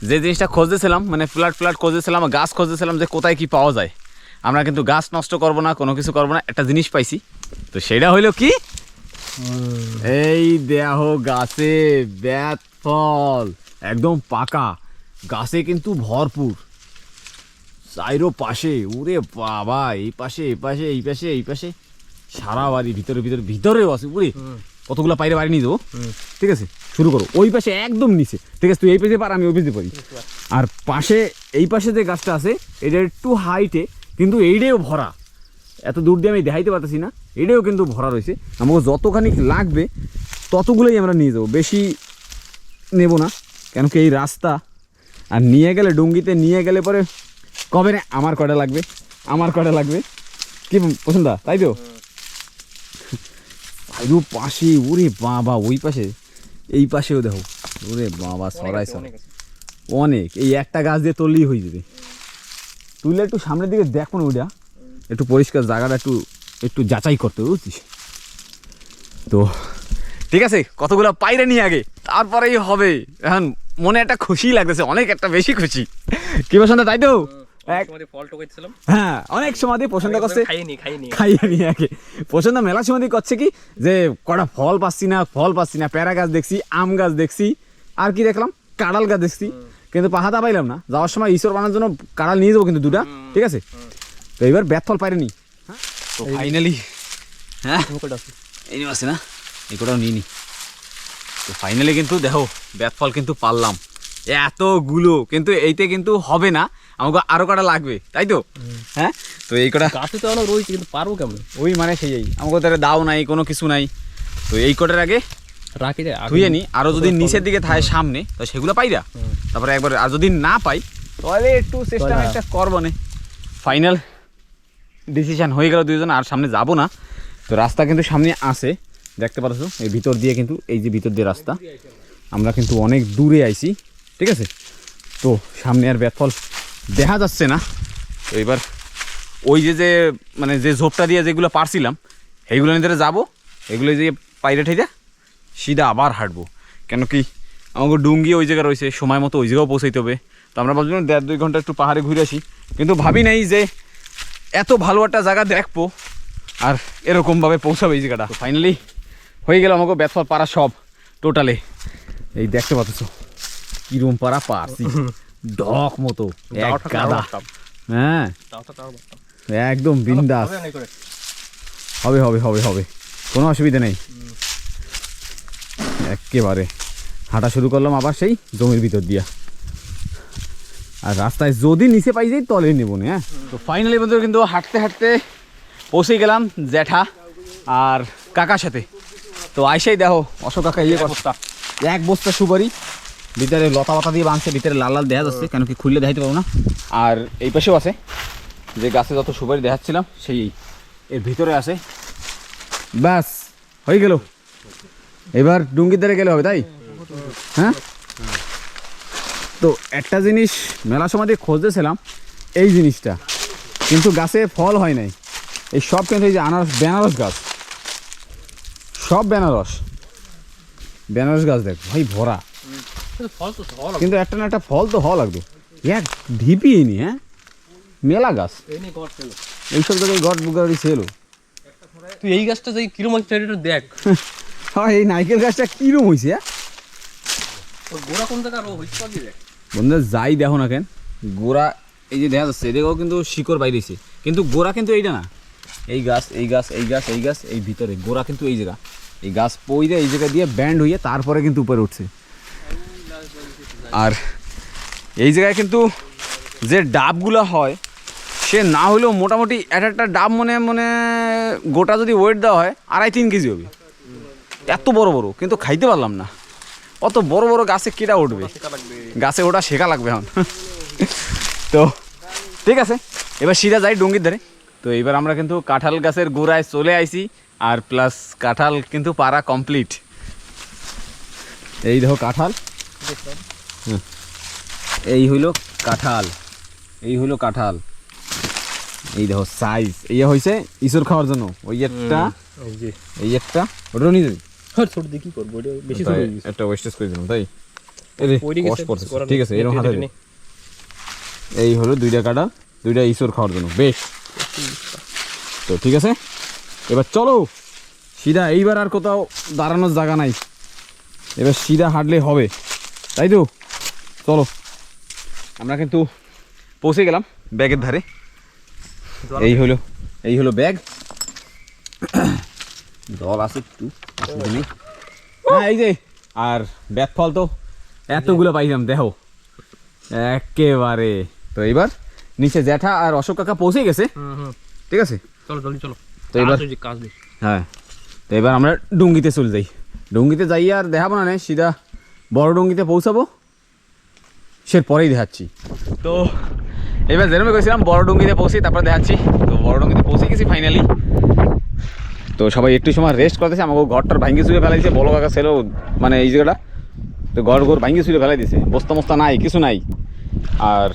S1: যে জিনিসটা খুঁজতেছিলাম, মানে ফ্ল্যাট খুঁজতেছিলাম, গাছ খুঁজতেছিলাম যে কোথায় কি পাওয়া যায়। আমরা কিন্তু গাছ নষ্ট করবো না, কোনো কিছু করবো না, একটা জিনিস পাইছি। তো সেটা হইলো কি, এই দেহ গাছে বেত ফল একদম পাকা, গাছে কিন্তু ভরপুর চাইরো পাশে, ওরে বাবা, এই পাশে এই পাশে এই পাশে এই পাশে সারা বাড়ি ভিতরেও আছে, ওরে কতগুলো পাইরে বাড়ি নিয়ে যাবো। ঠিক আছে শুরু করো, ওই পাশে একদম নিচে, ঠিক আছে তুই এই পাশে পার, আমি ওই পাশে পারি। আর পাশে এই পাশে যে গাছটা আছে এটা একটু হাইটে, কিন্তু এইটাও ভরা, এত দূর দিয়ে আমি দেখাইতে পারতেছি না, এটাও কিন্তু ভরা রয়েছে। আমাকে যতখানি লাগবে ততগুলোই আমরা নিয়ে যাবো, বেশি নেব না, কেন কি এই রাস্তা, আর নিয়ে গেলে ডুঙ্গিতে নিয়ে গেলে পরে কবে না আমার কয়টা লাগবে, আমার কয়টা লাগবে, কি পছন্দ তাই তো। আরো পাশে, ওরে বাবা, ওই পাশে এই পাশেও দেখো, ওরে বাবা সরাই অনেক, এই একটা গাছ দিয়ে তুললেই হয়ে যাবে। তুললে একটু সামনের দিকে দেখো না, ওইটা একটু পরিষ্কার জায়গাটা একটু যাচাই করতে, বুঝছিস তো। ঠিক আছে কতগুলো পাইরে নিয়ে আগে, তারপরেই হবে। এখন মনে একটা খুশি লাগতেছে, অনেক একটা বেশি খুশি, কি পছন্দ তাই তো। হ্যাঁ অনেক সময় পছন্দ করছে, খাইয়ে নিয়ে আগে পছন্দ মেলা সময় করছে কি যে কটা ফল পাচ্ছি না, প্যারা গাছ দেখছি, আম গাছ দেখছি, আর কি দেখলাম কাঁড়াল গাছ দেখছি, কিন্তু পাহাতা পাইলাম না। যাওয়ার সময় ঈশ্বর বানানোর জন্য কাঁড়াল নিয়ে যাবো কিন্তু দুটা, ঠিক আছে। তো এবার বেত ফল পাইরে নি, তো ফাইনালি হ্যাঁ এই আছে না, এই কোটাও নিই নি। তো ফাইনালি কিন্তু দেখো বেত ফল কিন্তু পারলাম এতগুলো, কিন্তু এইতে কিন্তু হবে না, আমাকে আরো কটা লাগবে তাই তো। হ্যাঁ তো এই কটা
S2: গাছে তো অনেক রয়েছে, কিন্তু পারবো কেমন,
S1: ওই মানে সেই আমাকে তাহলে দাও নাই, কোনো কিছু নাই। তো এই কটার আগে
S2: রাখি রে
S1: ধুয়ে নি, আরো যদি নিচের দিকে থাকে সামনে তো সেগুলো পাইরা, তারপরে একবার আর যদি না পাই তাহলে একটু চেষ্টা একটা করবো না। ফাইনাল ডিসিশন হয়ে গেল দুইজন, আর সামনে যাব না। তো রাস্তা কিন্তু সামনে আছে, দেখতে পাচ্ছ এই ভিতর দিয়ে, কিন্তু এই যে ভিতর দিয়ে রাস্তা, আমরা কিন্তু অনেক দূরে আইছি, ঠিক আছে। তো সামনে আর বেতফল দেখা যাচ্ছে না। তো এবার ওই যে মানে যে ঝোপটা দিয়ে যেগুলো পারছিলাম সেইগুলো নিতে যাবো, এগুলো যে পাইরে ঠাইরা সিধা আবার হাঁটবো, কেন কি আমাকে ডুঙ্গি ওই জায়গায় রয়েছে, সময় মতো ওই জায়গাও পৌঁছাইতে হবে। তো আমরা ভাবছিলাম 1.5-2 ঘন্টা একটু পাহাড়ে ঘুরে আসি, কিন্তু ভাবি নাই যে এত ভালো একটা জায়গা দেখবো আর এরকমভাবে পৌঁছাবে এই জায়গাটা। ফাইনালি হয়ে গেল আমাকে বেতফল পাড়া সব টোটালে, এই দেখতে পাচ্ছ কিরম পাড়া পারছি, ডক মতো এক গাদা, হ্যাঁ একদম বিন্দাস, হবে হবে হবে হবে, কোনো অসুবিধা নেই। একেবারে হাঁটা শুরু করলাম আবার সেই জমির ভিতর দিয়া, আর রাস্তায় যদি নিচে পাই যাই তলে নেব না। হ্যাঁ তো ফাইনালি বন্ধু কিন্তু হাঁটতে হাঁটতে পৌঁছে গেলাম জ্যাঠা আর কাকার সাথে। তো আইসাই দেখো অশোক কাকা ইয়ে বস্তা, এক বস্তা সুপারি, ভিতরে লতা পাতা দিয়ে বাঁধছে, ভিতরে লাল লাল দেখা যাচ্ছে, কেন কি খুললে দেখাইতে পারবো না। আর এই পাশেও আছে, যে গাছে যত সুপারি দেখাচ্ছিলাম সেই এর ভিতরে আছে। ব্যাস হয়ে গেল, এবার ডুঙ্গির ধারে গেলে হবে তাই। হ্যাঁ তো একটা জিনিস মেলা সময় দিয়ে খুঁজতেছিলাম, এই জিনিসটা কিন্তু গাছে ফল হয় নাই, এই সব কিন্তু এই যে বেনারস গাছ, সব বেনারস গাছ দেখ ভাই ভরা, কিন্তু একটা না একটা ফল তো হওয়া লাগবে, এক ঢিপি নি। হ্যাঁ মেলা গাছ এইসব জায়গায় গড বুগারি ছিল।
S2: তুই এই গাছটা যাই কিরম আছে এটা দেখ।
S1: হ্যাঁ এই নারকেল গাছটা কিরম হয়েছে
S2: ওর গোড়া কোন জায়গা আরো হইছে পাবি দেখ।
S1: বন্ধুরা যাই দেখো না কেন গোড়া এই যে দেখা যাচ্ছে এদিকেও কিন্তু শিকড় বাইরেছে, কিন্তু গোড়া কিন্তু এইটা না, এই গাছ এই গাছ এই গাছ এই গাছ এই ভিতরে গোড়া কিন্তু এই জায়গা, এই গাছ পইরে এই জায়গা দিয়ে ব্যান্ড হয়ে তারপরে কিন্তু উপরে উঠছে। আর এই জায়গায় কিন্তু যে ডাবগুলো হয় সে না হলেও মোটামুটি একটা ডাব মনে মনে গোটা যদি ওয়েট দেওয়া হয় 2.5-3 কেজি হবে, এত বড় বড়, কিন্তু খাইতে পারলাম না। অত বড় বড় গাছে কেটা উঠবে, গাছে ওটা শেখা লাগবে এখন। তো ঠিক আছে, এবার সিধা যাই ডুঙ্গির ধারে। তো এবার আমরা কিন্তু কাঁঠাল গাছের গোড়ায় চলে আইছি, আর প্লাস কাঁঠাল কিন্তু পারা কমপ্লিট। এই দেখো কাঁঠাল, এই হইল কাঁঠাল, এই হইল কাঁঠাল, এই দেখো সাইজ এই হয়েছে ইসুর খাওয়ার জন্য। ওই একটা এই একটা ওটাও নিয়ে যাবি,
S2: ছোট দিয়ে কি করবো, এটা বেশি ছোট হয়ে গেছে।
S1: একটা ওয়েস্টেজ করে দিলাম তাই। ঠিক আছে এরকম হাতে দে। এই হলো 2টা কাঁঠাল, 2টা ইসুর খাওয়ার জন্য বেশ। তো ঠিক আছে এবার চলো সিধা, এইবার আর কোথাও দাঁড়ানোর জায়গা নাই, এবার সিধা হাঁটলে হবে, তাই তো চলো। আমরা কিন্তু পৌঁছে গেলাম ব্যাগের ধারে। এই হলো ব্যাগ, জল আছে একটু নেই। হ্যাঁ এই যে, আর ব্যাগ ফল তো এতগুলো পাইলাম দেখো একেবারে। তো এইবার নিচে জ্যাঠা আর অশোক কাকা পৌঁছে গেছে, ঠিক আছে
S2: চলো জলদি চলো।
S1: তো এবার
S2: কাজ নেই।
S1: হ্যাঁ তো এবার আমরা ডুঙ্গিতে চলে যাই। ডুঙ্গিতে যাই আর দেখাবো না, সিধা বড় ডুঙ্গিতে পৌঁছাবো, সে পরেই দেখাচ্ছি। তো এবার যেরকম করেছিলাম বড় ডুঙ্গিতে পৌঁছি তারপরে দেখাচ্ছি। তো বড় ডুঙ্গিতে পৌঁছে গেছি ফাইনালি। তো সবাই একটু সময় রেস্ট করতেছে, আমাকে ঘরটার ভাঙ্গি চুড়ে ফেলাইছে, বড় কাকা ছিল মানে এই জায়গাটা, তো ঘর ভাঙ্গি চুড়ে ফেলাই দিয়েছে, বস্তা মস্তা নাই কিছু নাই। আর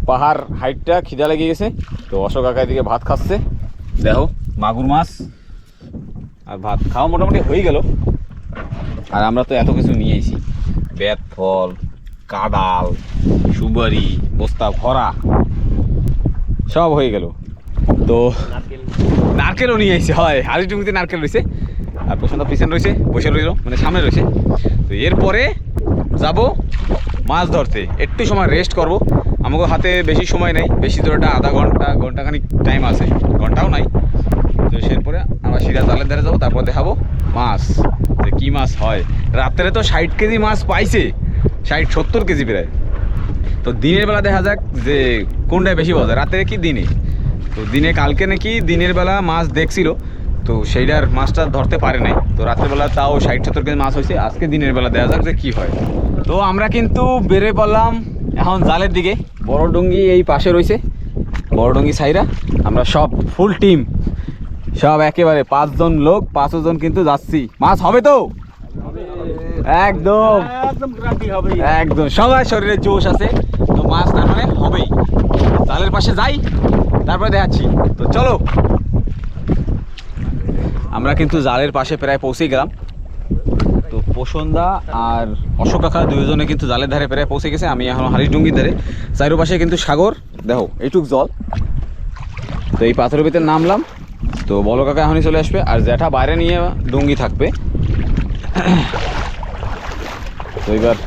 S1: পাহাড় হাইটটা খিদা লেগে গেছে, তো অশোক কাকা এদিকে ভাত খাচ্ছে, দেখো মাগুর মাছ, আর ভাত খাওয়া মোটামুটি হয়ে গেল। আর আমরা তো এত কিছু নিয়েছি, বেত ফল, কাঁদাল, সুপারি, বস্তা ভরা সব হয়ে গেল। তো নারকেলও নিয়ে এসেছে, হয় হাড়ি ডুঙ্গিতে নারকেল রয়েছে, আর প্রশান্ত পিছনে রয়েছে, বসে রইল মানে সামনে রয়েছে। তো এরপরে যাব মাছ ধরতে, একটু সময় রেস্ট করব, আমাকে হাতে বেশি সময় নেই, বেশি ধরে আধা ঘন্টা ঘন্টাখানিক টাইম আছে, ঘন্টাও নাই। তো সেরপরে আমরা সিধা জালের ধারে যাবো, তারপর দেখাবো মাছ যে কী মাছ হয়। রাত্রে তো 60 কেজি মাছ পাইছে, 60-70 কেজি প্রায়। তো দিনের বেলা দেখা যাক যে কোনটায় বেশি পাওয়া যায়, রাতে কি দিনে। তো দিনে কালকে নাকি দিনের বেলা মাছ দেখছিল, তো সেইটার মাছটা ধরতে পারে নাই, তো রাত্রেবেলা তাও 60-70 কেজি মাছ হয়েছে। আজকে দিনের বেলা দেখা যাক যে কী হয়। তো আমরা কিন্তু বেরিয়ে পড়লাম এখন জালের দিকে। বড় ডুঙ্গি এই পাশে রয়েছে, বড় ডুঙ্গি সাইরা আমরা সব ফুল টিম, সব একেবারে 5 জন লোক, 5 জন কিন্তু যাচ্ছি। মাছ হবে তো একদম একদম সবার শরীরে জোশ আছে, তো মাছ তার মানে হবেই। জালের পাশে যাই তারপরে দেখাচ্ছি। তো চলো, আমরা কিন্তু জালের পাশে প্রায় পৌঁছে গেলাম। তো পোষণদা আর অশোক কাকা দুজনে কিন্তু জালের ধারে প্রায় পৌঁছে গেছে, আমি এখন হারিশডুঙ্গির ধারে। চারপাশে কিন্তু সাগর, দেখো এইটুক জল। তো এই পাথরের ভিতরে নামলাম, তো বলো কাকা এখনই চলে আসবে, আর জ্যাঠা বাইরে নিয়ে ডুঙ্গি থাকবে। তো এবার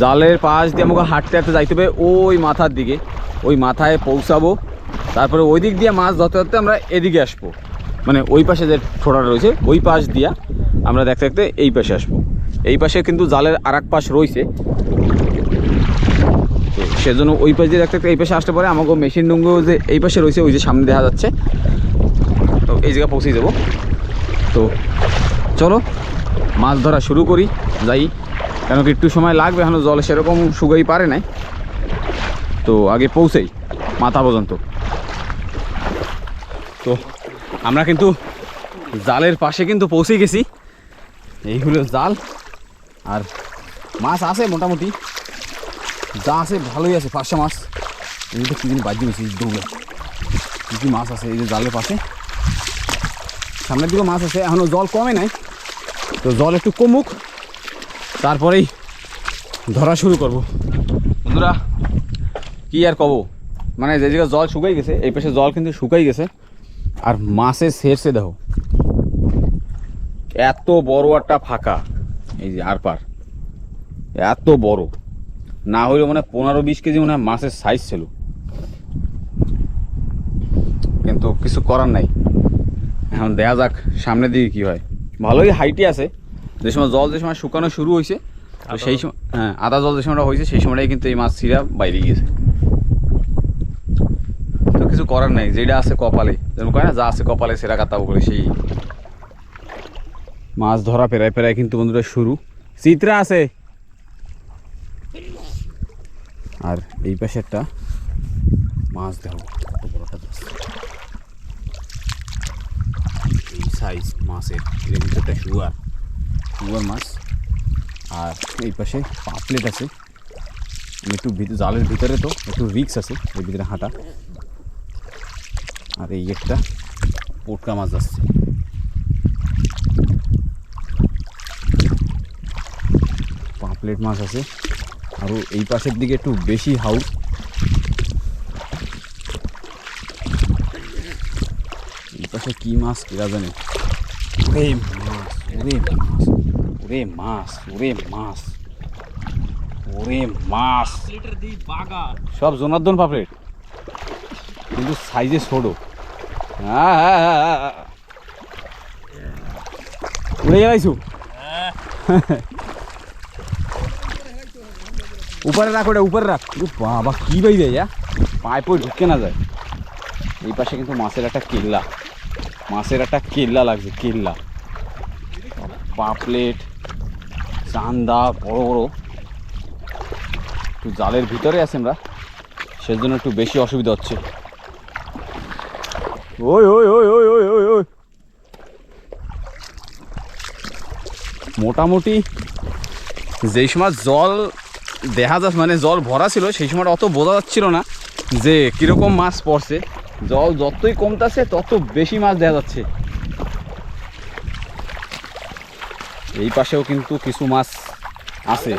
S1: জালের পাশ দিয়ে আমাকে হাঁটতে হাঁটতে যাইতে হবে ওই মাথার দিকে, ওই মাথায় পৌঁছাবো, তারপরে ওই দিক দিয়ে মাছ ধরতে ধরতে আমরা এদিকে আসবো, মানে ওই পাশে যে ঠোঁটা রয়েছে ওই পাশ দিয়া আমরা দেখতে দেখতে এই পাশে আসবো। এই পাশে কিন্তু জালের আর এক পাশ রয়েছে, তো সেজন্য ওই পাশ দিয়ে দেখতে দেখতে এই পাশে আসতে পারে। আমাকে মেশিন ডুঙ্গো যে এই পাশে রয়েছে, ওই যে সামনে দেখা যাচ্ছে, তো এই জায়গায় পৌঁছে যাবো। তো চলো মাছ ধরা শুরু করি, যাই, কেন কি একটু সময় লাগবে, এখনো জল সেরকম শুকাই পারে নাই, তো আগে পৌঁছেই মাথা পর্যন্ত। তো আমরা কিন্তু জালের পাশে কিন্তু পৌঁছে গেছি, এই হলো জাল। আর মাছ আছে মোটামুটি, যা আছে ভালোই আছে, 500 মাছ। এগুলো কী জিনিস বাজি হয়েছে দৌড়ে, কী কী মাছ আছে এই যে জালের পাশে। সামনের দিকেও মাছ আছে, এখনও জল কমে নাই, তো জল একটু কমুক তারপরেই ধরা শুরু করব। বন্ধুরা কি আর কব, মানে যে জায়গায় জল শুকাই গেছে এই পাশে জল কিন্তু শুকাই গেছে। আর মাছের শেরসে দেখো এত বড় একটা ফাঁকা, এই যে আর পার এত বড়, না হইলে মানে 15-20 কেজি মনে হয় মাছের সাইজ ছিল, কিন্তু কিছু করার নাই। এখন দেখা যাক সামনের দিকে কি হয়। ভালোই হাইটে আছে, যে সময় জল যে সময় শুকানো শুরু হয়েছে তো সেই সময়, হ্যাঁ আদা জল যে সময়টা হয়েছে সেই সময়টাই কিন্তু এই মাছ ছিঁড়া বাইরে গিয়েছে। তো কিছু করার নাই, যেটা আছে কপালে, যেমন কয় না যা আছে কপালে সেরা কাতাবো করে, সেই মাছ ধরা পেরায় পেরায় কিন্তু বন্ধুরা শুরু। চিত্রা আছে, আর এই পাশে একটা মাছ দেখো কত বড়টা, এই সাইজ মাছের, এর ভিতরটা শুয়ার মাছ। আর এই পাশে পাপলেট আছে, একটু জালের ভিতরে তো একটু রিক্স আছে এর ভিতরে হাঁটা। আর এই একটা পোটকা মাছ আসছে, পাপলেট মাছ আছে। আর এই পাশের দিকে একটু বেশি হাউস, এই পাশে কি মাছ কেরা জানে। ওরে মাছ, ওরে মাছ, ওরে মাছ, ওরে মাছ, ওরে মাছ, সব জনার্দন পাপলেট কিন্তু সাইজে ছোট। উড়ে গেলাইছু, উপরে রাখ, ওটা উপরে রাখ। বাবা কি বাই দেয়, পায়ে পয়ে ঢুকে না যায়। এই পাশে কিন্তু মাছের একটা কেল্লা, মাছের একটা কেল্লা লাগছে, কেল্লা। পাপলেট, চান্দা বড় বড়, একটু জালের ভিতরে আছে আমরা, সেজন্য একটু বেশি অসুবিধা হচ্ছে। ওই ওই ওই ওই ওই ওই ওই মোটামুটি যেই সময় জল দেখা যাচ্ছে, মানে জল ভরা ছিল সেই সময়টা অত বোঝা যাচ্ছিল না যে কীরকম মাছ পড়ছে। জল যতই কমতেছে তত বেশি মাছ দেখা যাচ্ছে। এই পাশেও কিন্তু কিছু মাছ আছে,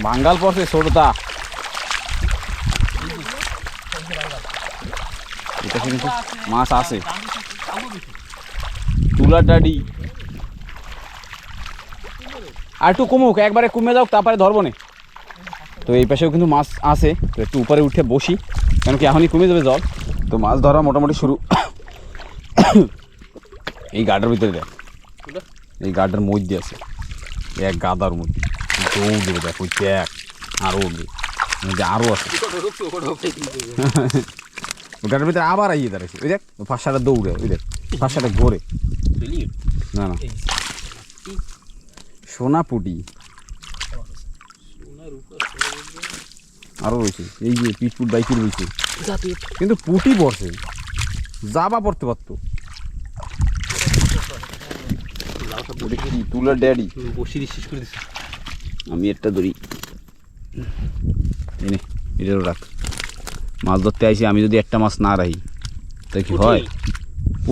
S1: বাঙ্গাল পড়ছে ছোটটা। এই পাশে কিন্তু মাছ আছে, তুলার ডাডি। আর একটু কমুক, একবারে কমে যাও তারপরে ধরবো না। তো এই পাশেও কিন্তু মাছ আছে, তো একটু উপরে উঠে বসি, কেন কি এখনই কমে যাবে জল। তো মাছ ধরা মোটামুটি শুরু। এই গাডার ভিতরে দেখ, এই গাডার মধ্যে আছে এক গাদার মধ্যে দৌড় দেবে, দেখ ওই দেখ আরও উঠবে, আরও আছে ওটার ভিতরে আবার আইয়ে দাঁড়াইছে। ওই দেখ ফাঁসাটা দৌড়ে, ওই দেখ ফাঁসাটা ঘোরে। না না সোনা পুটি আরও রয়েছে, এই যে পিটপুট বাইকের রয়েছে, কিন্তু পুটি পড়ছে, জাবা পড়তে পারতো। তুলার ড্যাডি শেষ করে দিচ্ছে। আমি একটা ধরি, এনে এটারও রাখ। মাছ ধরতে আইসি, আমি যদি একটা মাছ না রাখি তাই কি হয়?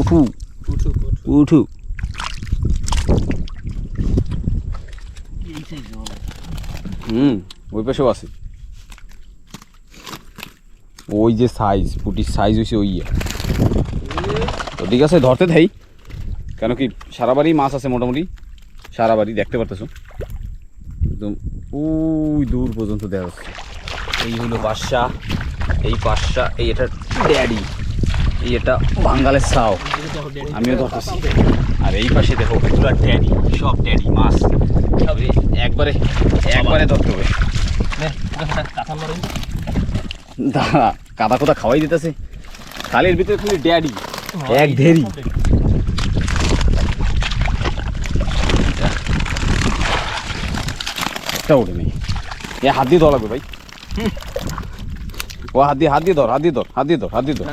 S1: উঠু উঠু, ওই পাশেও আছে। ওই যে সাইজ, পুটির সাইজ হয়েছে ওই। তো ঠিক আছে, ধরতে থাই, কেন কি সারা বাড়ি মাছ আছে, মোটামুটি সারা বাড়ি দেখতে পারতেছো একদম ওই দূর পর্যন্ত দেখা যাচ্ছে। এই হলো বাদশা, এই বাদশা, এই এটা ড্যাডি, এই এটা বাঙ্গালের ছাও, আমিও ধরতেছি। আর এই পাশে দেখো পুরো ড্যাডি, সব ড্যাডি মাছ, একবারে একবারে ধরতে হবে। দাঁড়া, কাদা কোদা খাওয়াই দিতেছে, খালের ভিতরে খুবই ড্যাডি এক ধেরি। একটা ওঠে নেই, এ হাত দিয়ে ধরা লাগবে ভাই। ও হাত দিয়ে ধর, হাত দিয়ে ধর, হাত দিয়ে ধর, হাত দিয়ে ধর।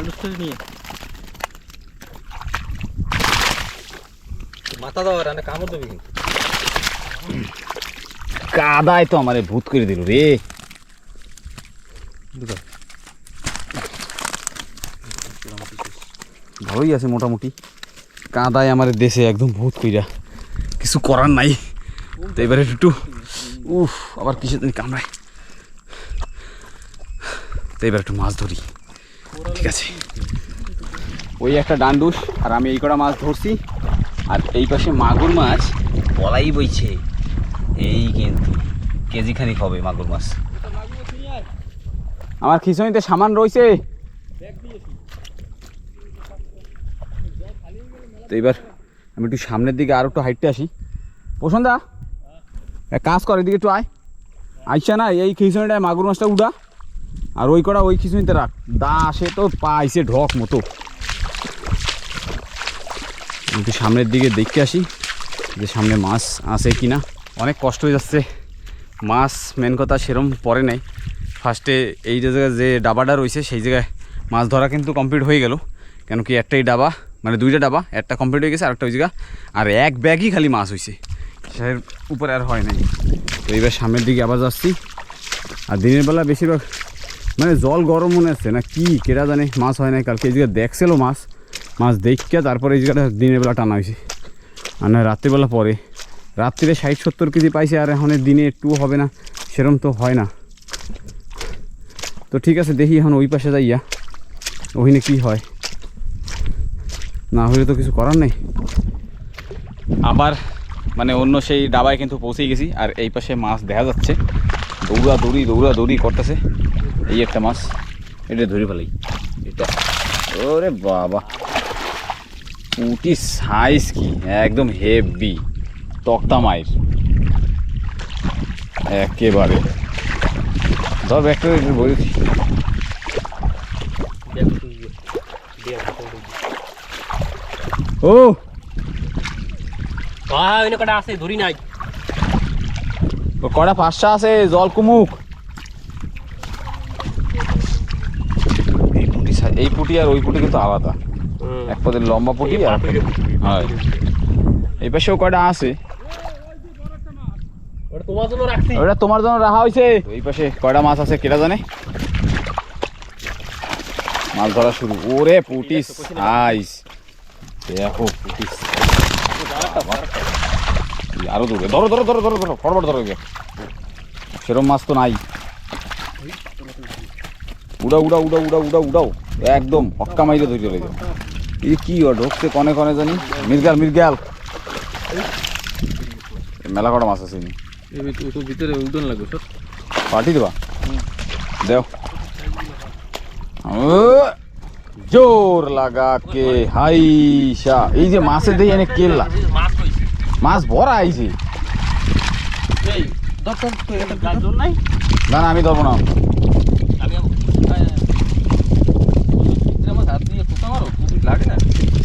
S1: মাথা দাও, কামড় দেবে কিন্তু। কাদায় তো আমারে ভূত করে দিল রে। ভালোই আছে মোটামুটি, কাদায় আমার দেশে একদম ভূত কইরা, কিছু করার নাই। তো এবারে একটু আবার কিসে কামড়ায়। তো এবার একটু মাছ ধরি, ঠিক আছে। ওই একটা ডান্ডুস আর আমি এই কটা মাছ ধরছি, আর এই পাশে মাগুর মাছ বলাই বইছে, এই কিন্তু কেজি খানিক হবে মাগুর মাছ। আমার খিচুড়িতে সামান রয়েছে। তো এবার আমি একটু সামনের দিকে আর একটু হাইটে আসি। পছন্দা এক কাজ কর, এদিকে একটু আয়, আইসা না এই খিচুড়িটায় মাগুর মাছটা উঠা, আর ওই কটা ওই খিচুড়িতে রাখ। দা আসে তো পাইছে ঢক মতো। একটু সামনের দিকে দেখতে আসি যে সামনে মাছ আছে কি না। অনেক কষ্ট হয়ে যাচ্ছে, মাছ মেন কথা সেরম পরে নাই। ফার্স্টে এই যে জায়গায় যে ডাবাটা রয়েছে সেই জায়গায় মাছ ধরা কিন্তু কমপ্লিট হয়ে গেল, কেন কি একটাই ডাবা মানে দুইটা ডাবা, একটা কমপ্লিট হয়ে গেছে আরেকটা ওই জায়গা, আর এক ব্যাগই খালি মাছ হয়েছে, সেটার উপরে আর হয় নাই। তো এইবার সামনের দিকে আবার যাচ্ছি। আর দিনের বেলা বেশিরভাগ মানে জল গরম মনে হচ্ছে না কি কেরা জানে, মাছ হয় নাই। কালকে এই জায়গায় দেখছিল মাছ দেখে তারপরে এই জায়গাটা দিনের বেলা টানা হয়েছে, আর না রাত্রিবেলা পরে। রাত্রিরে 60-70 কেজি পাইছে, আর এখন দিনে একটুও হবে না, সেরম তো হয় না। তো ঠিক আছে, দেখি এখন ওই পাশে যাইয়া ওখানে কি হয়, না হলে তো কিছু করার নেই। আবার মানে অন্য সেই ডাবায় কিন্তু পৌঁছে গেছি, আর এই পাশে মাছ দেখা যাচ্ছে দৌড়াদৌড়ি করতেছে। এই একটা মাছ, এটা ধরে ফেলাই এটা। ওরে বাবা, পুঁটি সাইজ কি একদম হেভি, তক্তা মায়ের একেবারে। ধর ব্যাগটা বলেছি ও
S2: কটা আছে ধরি নাই,
S1: কটা 5টা আছে, জল কুমুক। এই পুঁটি আর ওই পুঁটি কিন্তু আলাদা, এক পদের লম্বা পুঁটি আর হ্যাঁ। এই পাশেও কয়টা আছে,
S2: তোমার জন্য রাখছি,
S1: ওটা তোমার জন্য রাখা হয়েছে। এই পাশে কয়টা মাছ আছে কেটা জানে। মাছ ধরা শুরু। ওরে পুঁটি সাইজ দেখো, পুঁটি আরো দূরে। ধরো ধরো ধরো ধরো ধরো ফরওয়ার্ড ধরো, সেরকম মাছ তো নাই। উড়াও একদম হক্কা মাইরে ধরে চলে যাও। এই কি ঢুকছে কনে কনে জানি, মির্গাল মেলা কটা মাছ আছে
S2: ভিতরে উঠন লাগবে সব
S1: পার্টি দেবা দেও। জোর লাগা কে হাইসা, এই যে মাছের দিয়ে এনে কেল্লা মাছ ভরা আইছে। না আমি ধরবো না,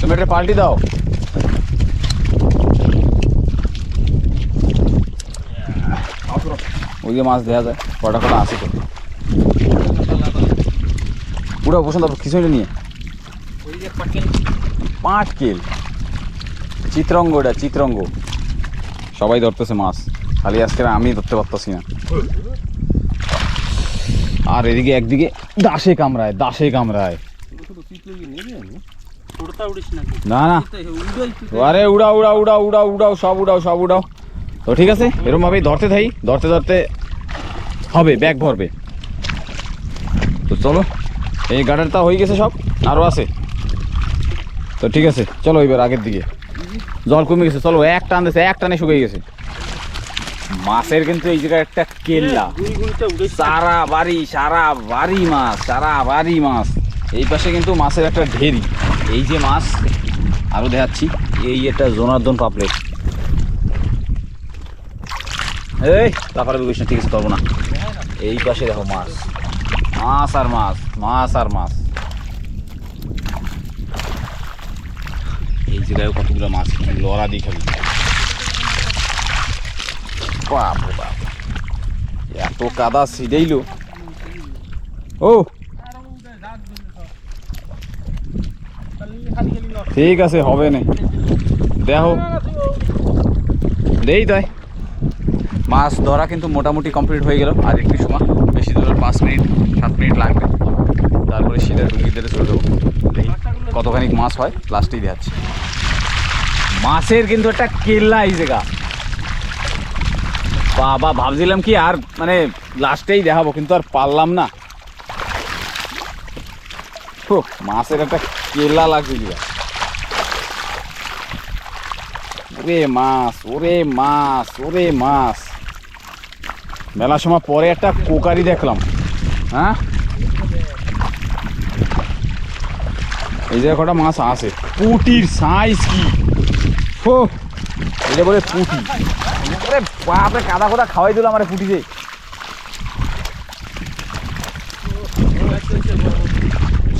S1: তুমি একটা পাল্টি দাও। ওই যে মাছ দেওয়া যায়, কটা আছে তো পুরো পছন্দ খিচুড়ি নিয়ে। পাটকেল চিত্রঙ্গ, এটা চিত্রঙ্গ। সবাই ধরতেছে মাছ, খালি আজকে আমি ধরতে পারতেছি না। আর এদিকে একদিকে দাসে কামড়ায় না আরে উড়াও সব উড়াও। তো ঠিক আছে, এরকম ভাবেই ধরতে হবে, ব্যাগ ভরবে। তো চলো, এই গার্ডারটা হয়ে গেছে, সব আরও আছে। তো ঠিক আছে চলো এবার আগের দিকে। জল কমে গেছে, চলো এক টানে শুকিয়ে গেছে। মাছের কিন্তু এই জায়গায় একটা কেল্লা, সারা বাড়ি মাছ। এই পাশে কিন্তু মাছের একটা ঢেরি। এই যে মাছ আরো দেখাচ্ছি, এই একটা জনার্দন পাপলেট। এই তারপরে বুঝিস না, ঠিক আছে করবো না। এই পাশে দেখো মাছ আর মাছ। এই জায়গায় কতগুলো মাছ, লড়া দিয়ে খাবি। এত কাদা ছিটাইল। ও ঠিক আছে, হবে না, দেখো দেই তাই। মাছ ধরা কিন্তু মোটামুটি কমপ্লিট হয়ে গেল। আর একটু সময়, বেশি ধরে 5-7 মিনিট লাগবে, তারপরে সিধা ডুঙ্গি ধরে চলে যাবো। দেখি কতখানি মাছ হয়, লাস্টেই দেখাচ্ছি। মাছের কিন্তু একটা কেল্লা এই জায়গা, বাবা ভাবছিলাম কি আর মানে লাস্টেই দেখাবো, কিন্তু আর পারলাম না। মাছের একটা কেলা লাগবে। ওরে মাছ, ওরে মাছ, ওরে মাছ। মেলার সময় পরে একটা কোকারি দেখলাম। হ্যাঁ, এই জায়গায় কটা মাছ আছে। পুটির সাইজ কি! ও এটা বলে পুটি। ওরে বাপরে, কাদা কোদা খাওয়াই দিল আমার পুটিতে।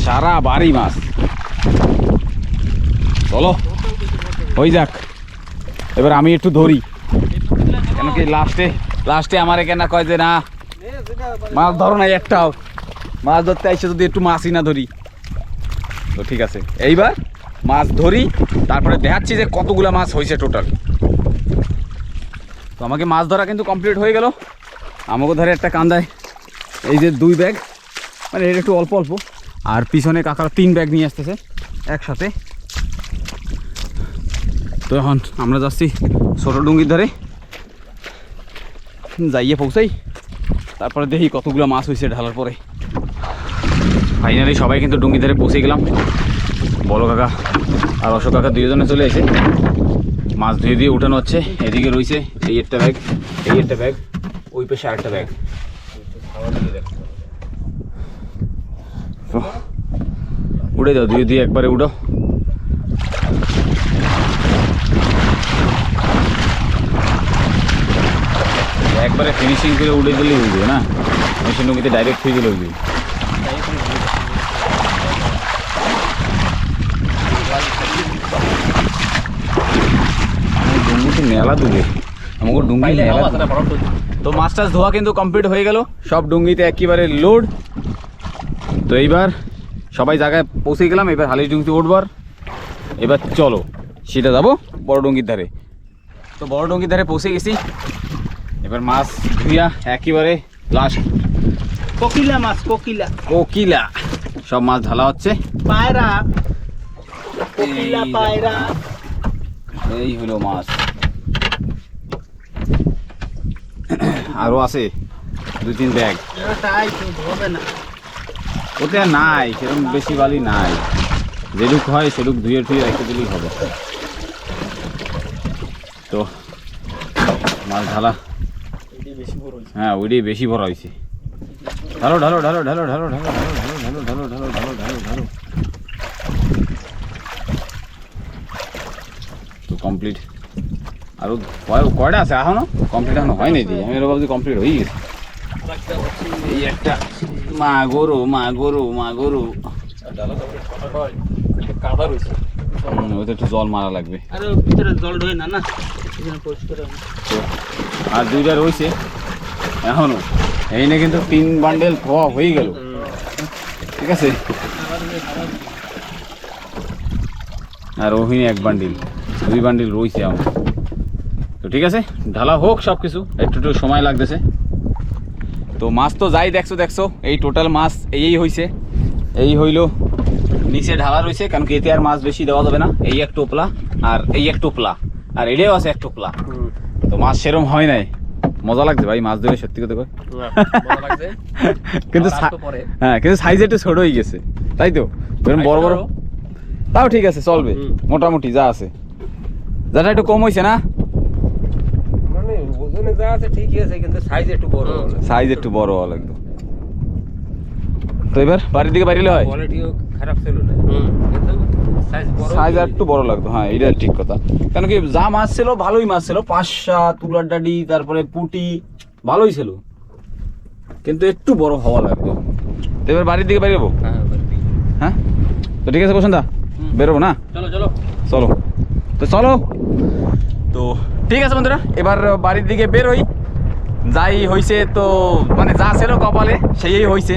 S1: সারা বাড়ি মাছ। চলো হয়ে যাক, এবার আমি একটু ধরি। কেন কি লাস্টে আমার কেনা কয় যে না মাছ ধরো না একটাও, মাছ ধরতে আইসে যদি একটু মাছই না ধরি। তো ঠিক আছে, এইবার মাছ ধরি, তারপরে দেখাচ্ছি যে কতগুলা মাছ হয়েছে টোটাল। তো আমাকে মাছ ধরা কিন্তু কমপ্লিট হয়ে গেল। আমাকে ধরে একটা কান্দায় এই যে 2 ব্যাগ, মানে এটা একটু অল্প অল্প, আর পিছনে কাকারা 3 ব্যাগ নিয়ে আসতেছে একসাথে। তো এখন আমরা যাচ্ছি ছোটো ডুঙ্গির ধারে, যাইয়ে পৌঁছাই, তারপরে দেখি কতগুলো মাছ হয়েছে ঢালার পরে। ফাইনালি সবাই কিন্তু ডুঙ্গির ধারে পৌঁছে গেলাম। বড় কাকা আর অশোক কাকা 2 জনে চলে এসে মাছ ধুয়ে দিয়ে উঠানো হচ্ছে। এদিকে রয়েছে এই একটা ব্যাগ, এই একটা ব্যাগ, ওই পাশে আরেকটা ব্যাগ। উড়ে দাও, দুই একবারে উঠো। একবারে ফিনিশিং করে উড়ে দিলেই হয়ে যাবে না, মেশিন ডুঙ্গিতে ডাইরেক্ট হয়ে গেলে হয়ে যাবে। ডুঙ্গিতে মেলা দুবে, আমাকে ডুঙ্গি মেলা। তো মাছ টাছ ধোয়া কিন্তু কমপ্লিট হয়ে গেল, সব ডুঙ্গিতে একেবারে লোড। তো এইবার সবাই জায়গায় পৌঁছে গেলাম, এবার হালিশ ডুঙ্গিতে উঠবার। এবার চলো সেটা যাবো বড় ডুঙ্গির ধারে। তো বড় ডুঙ্গির ধারে পৌঁছে গেছি, এবার মাছ ধুইয়া একেবারে লাস্ট।
S2: কোকিলা মাছ, কোকিলা
S1: কোকিলা সব মাছ ঢালা হচ্ছে।
S2: পায়রা, কোকিলা পায়রা।
S1: এই হলো মাছ, আরো আছে 2-3 ব্যাগ। ওতে আর নাই সেরকম বেশি বালি নাই, যেটুক হয় সেটুক ধুয়ে টুয়ে রেখে দিলেই হবে। তো মাছ ঢালা, হ্যাঁ ওইটাই বেশি ভরা হয়েছে। ঢালো ঢালো ঢালো ঢালো ঢালো ঢালো ঢালো ঢালো ঢালো ঢালো ঢালো ঢালো ঢালো। তো কমপ্লিট। আরো কয়টা আছে এখনো কমপ্লিট এখনো হয়নি। দিয়ে আমি ভাবছি কমপ্লিট হয়ে গেছে। এই একটা মা গরু, মা গরু, মা গরু।
S2: কাদা রয়েছে,
S1: ওতে একটু জল মারা লাগবে।
S2: আরে ভিতরে জল ঢোকে না, না এখানে পরিষ্কার।
S1: আর 2টা রয়েছে এখনো, এই না কিন্তু 3 বান্ডেল ধোয়া হয়ে গেল। ঠিক আছে, আর ওখানে 1 বান্ডিল, 2 বান্ডিল রয়েছে আমার। তো ঠিক আছে, ঢালা হোক সব কিছু, একটু সময় লাগতেছে। তো মাছ তো যাই দেখছো, এই টোটাল মাছ এই হয়েছে। এই হইল নিচে ঢালা রয়েছে, কারণ কি এতে আর মাছ বেশি দেওয়া যাবে না। এই 1 টোপলা আর এই 1 টোপলা, আর এটাও আছে 1 টোপলা। তো মাছ সেরম হয় নাই। মজা লাগছে ভাই মাছ ধরে, সত্যি কথা কয়। কিন্তু হ্যাঁ, কিন্তু সাইজ একটু ছোট হয়ে গেছে, তাই তো। বড় বড় তাও ঠিক আছে, চলবে মোটামুটি যা আছে। যাটা একটু কম হয়েছে না,
S2: মানে ওজনে যা আছে ঠিকই আছে, কিন্তু সাইজ একটু বড়,
S1: সাইজ একটু বড় হওয়া লাগতো। তো এবার বাড়ির দিকে বাড়িলে হয়,
S2: কোয়ালিটিও খারাপ ছিল না, কিন্তু
S1: সাইজ একটু বড় লাগতো। হ্যাঁ এটা ঠিক কথা, কেন কি যা মাছ ছিল ভালোই মাছ ছিল, 5-7 তুলার ডাডি, তারপরে পুটি ভালোই ছিল, কিন্তু একটু বড় হওয়া লাগতো। তো এবার বাড়ির দিকে বেরোবো। হ্যাঁ তো ঠিক আছে বসন্তদা, বেরোবো না?
S2: চলো চলো
S1: চলো, তো চলো। তো ঠিক আছে বন্ধুরা, এবার বাড়ির দিকে বেরোই। যাই হয়েছে তো, মানে যা ছিল কপালে সেই হয়েছে।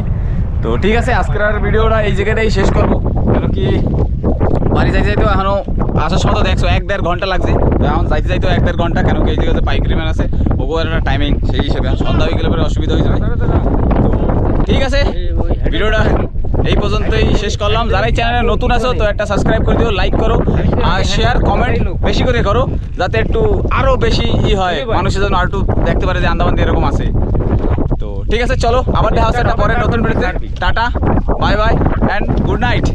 S1: তো ঠিক আছে, আজকের আর ভিডিওটা এই জায়গাটাই শেষ করবো। কেন কি বাড়ি যাইতে এখনো আসার সময় তো দেখছো 1-1.5 ঘন্টা লাগছে। তো এখন যাইতে 1-1.5 ঘন্টা, কেন কি এই জায়গাতে পাইকারি ম্যান আছে, ওগো একটা টাইমিং, সেই হিসেবে সন্ধ্যা হয়ে গেলে পরে অসুবিধা হয়ে যাবে। তো ঠিক আছে, ভিডিওটা এই পর্যন্তই শেষ করলাম। যারাই চ্যানেলে নতুন আছো তো একটা সাবস্ক্রাইব করে দিও, লাইক করো, আর শেয়ার কমেন্ট বেশি করে করো, যাতে একটু আরো বেশি হয়, মানুষের জন্য আর একটু দেখতে পারে যে আন্দামান এরকম আছে। তো ঠিক আছে, চলো আবার দেখা হচ্ছে একটা পরে নতুন ভিডিওতে। Tata. Bye bye and good night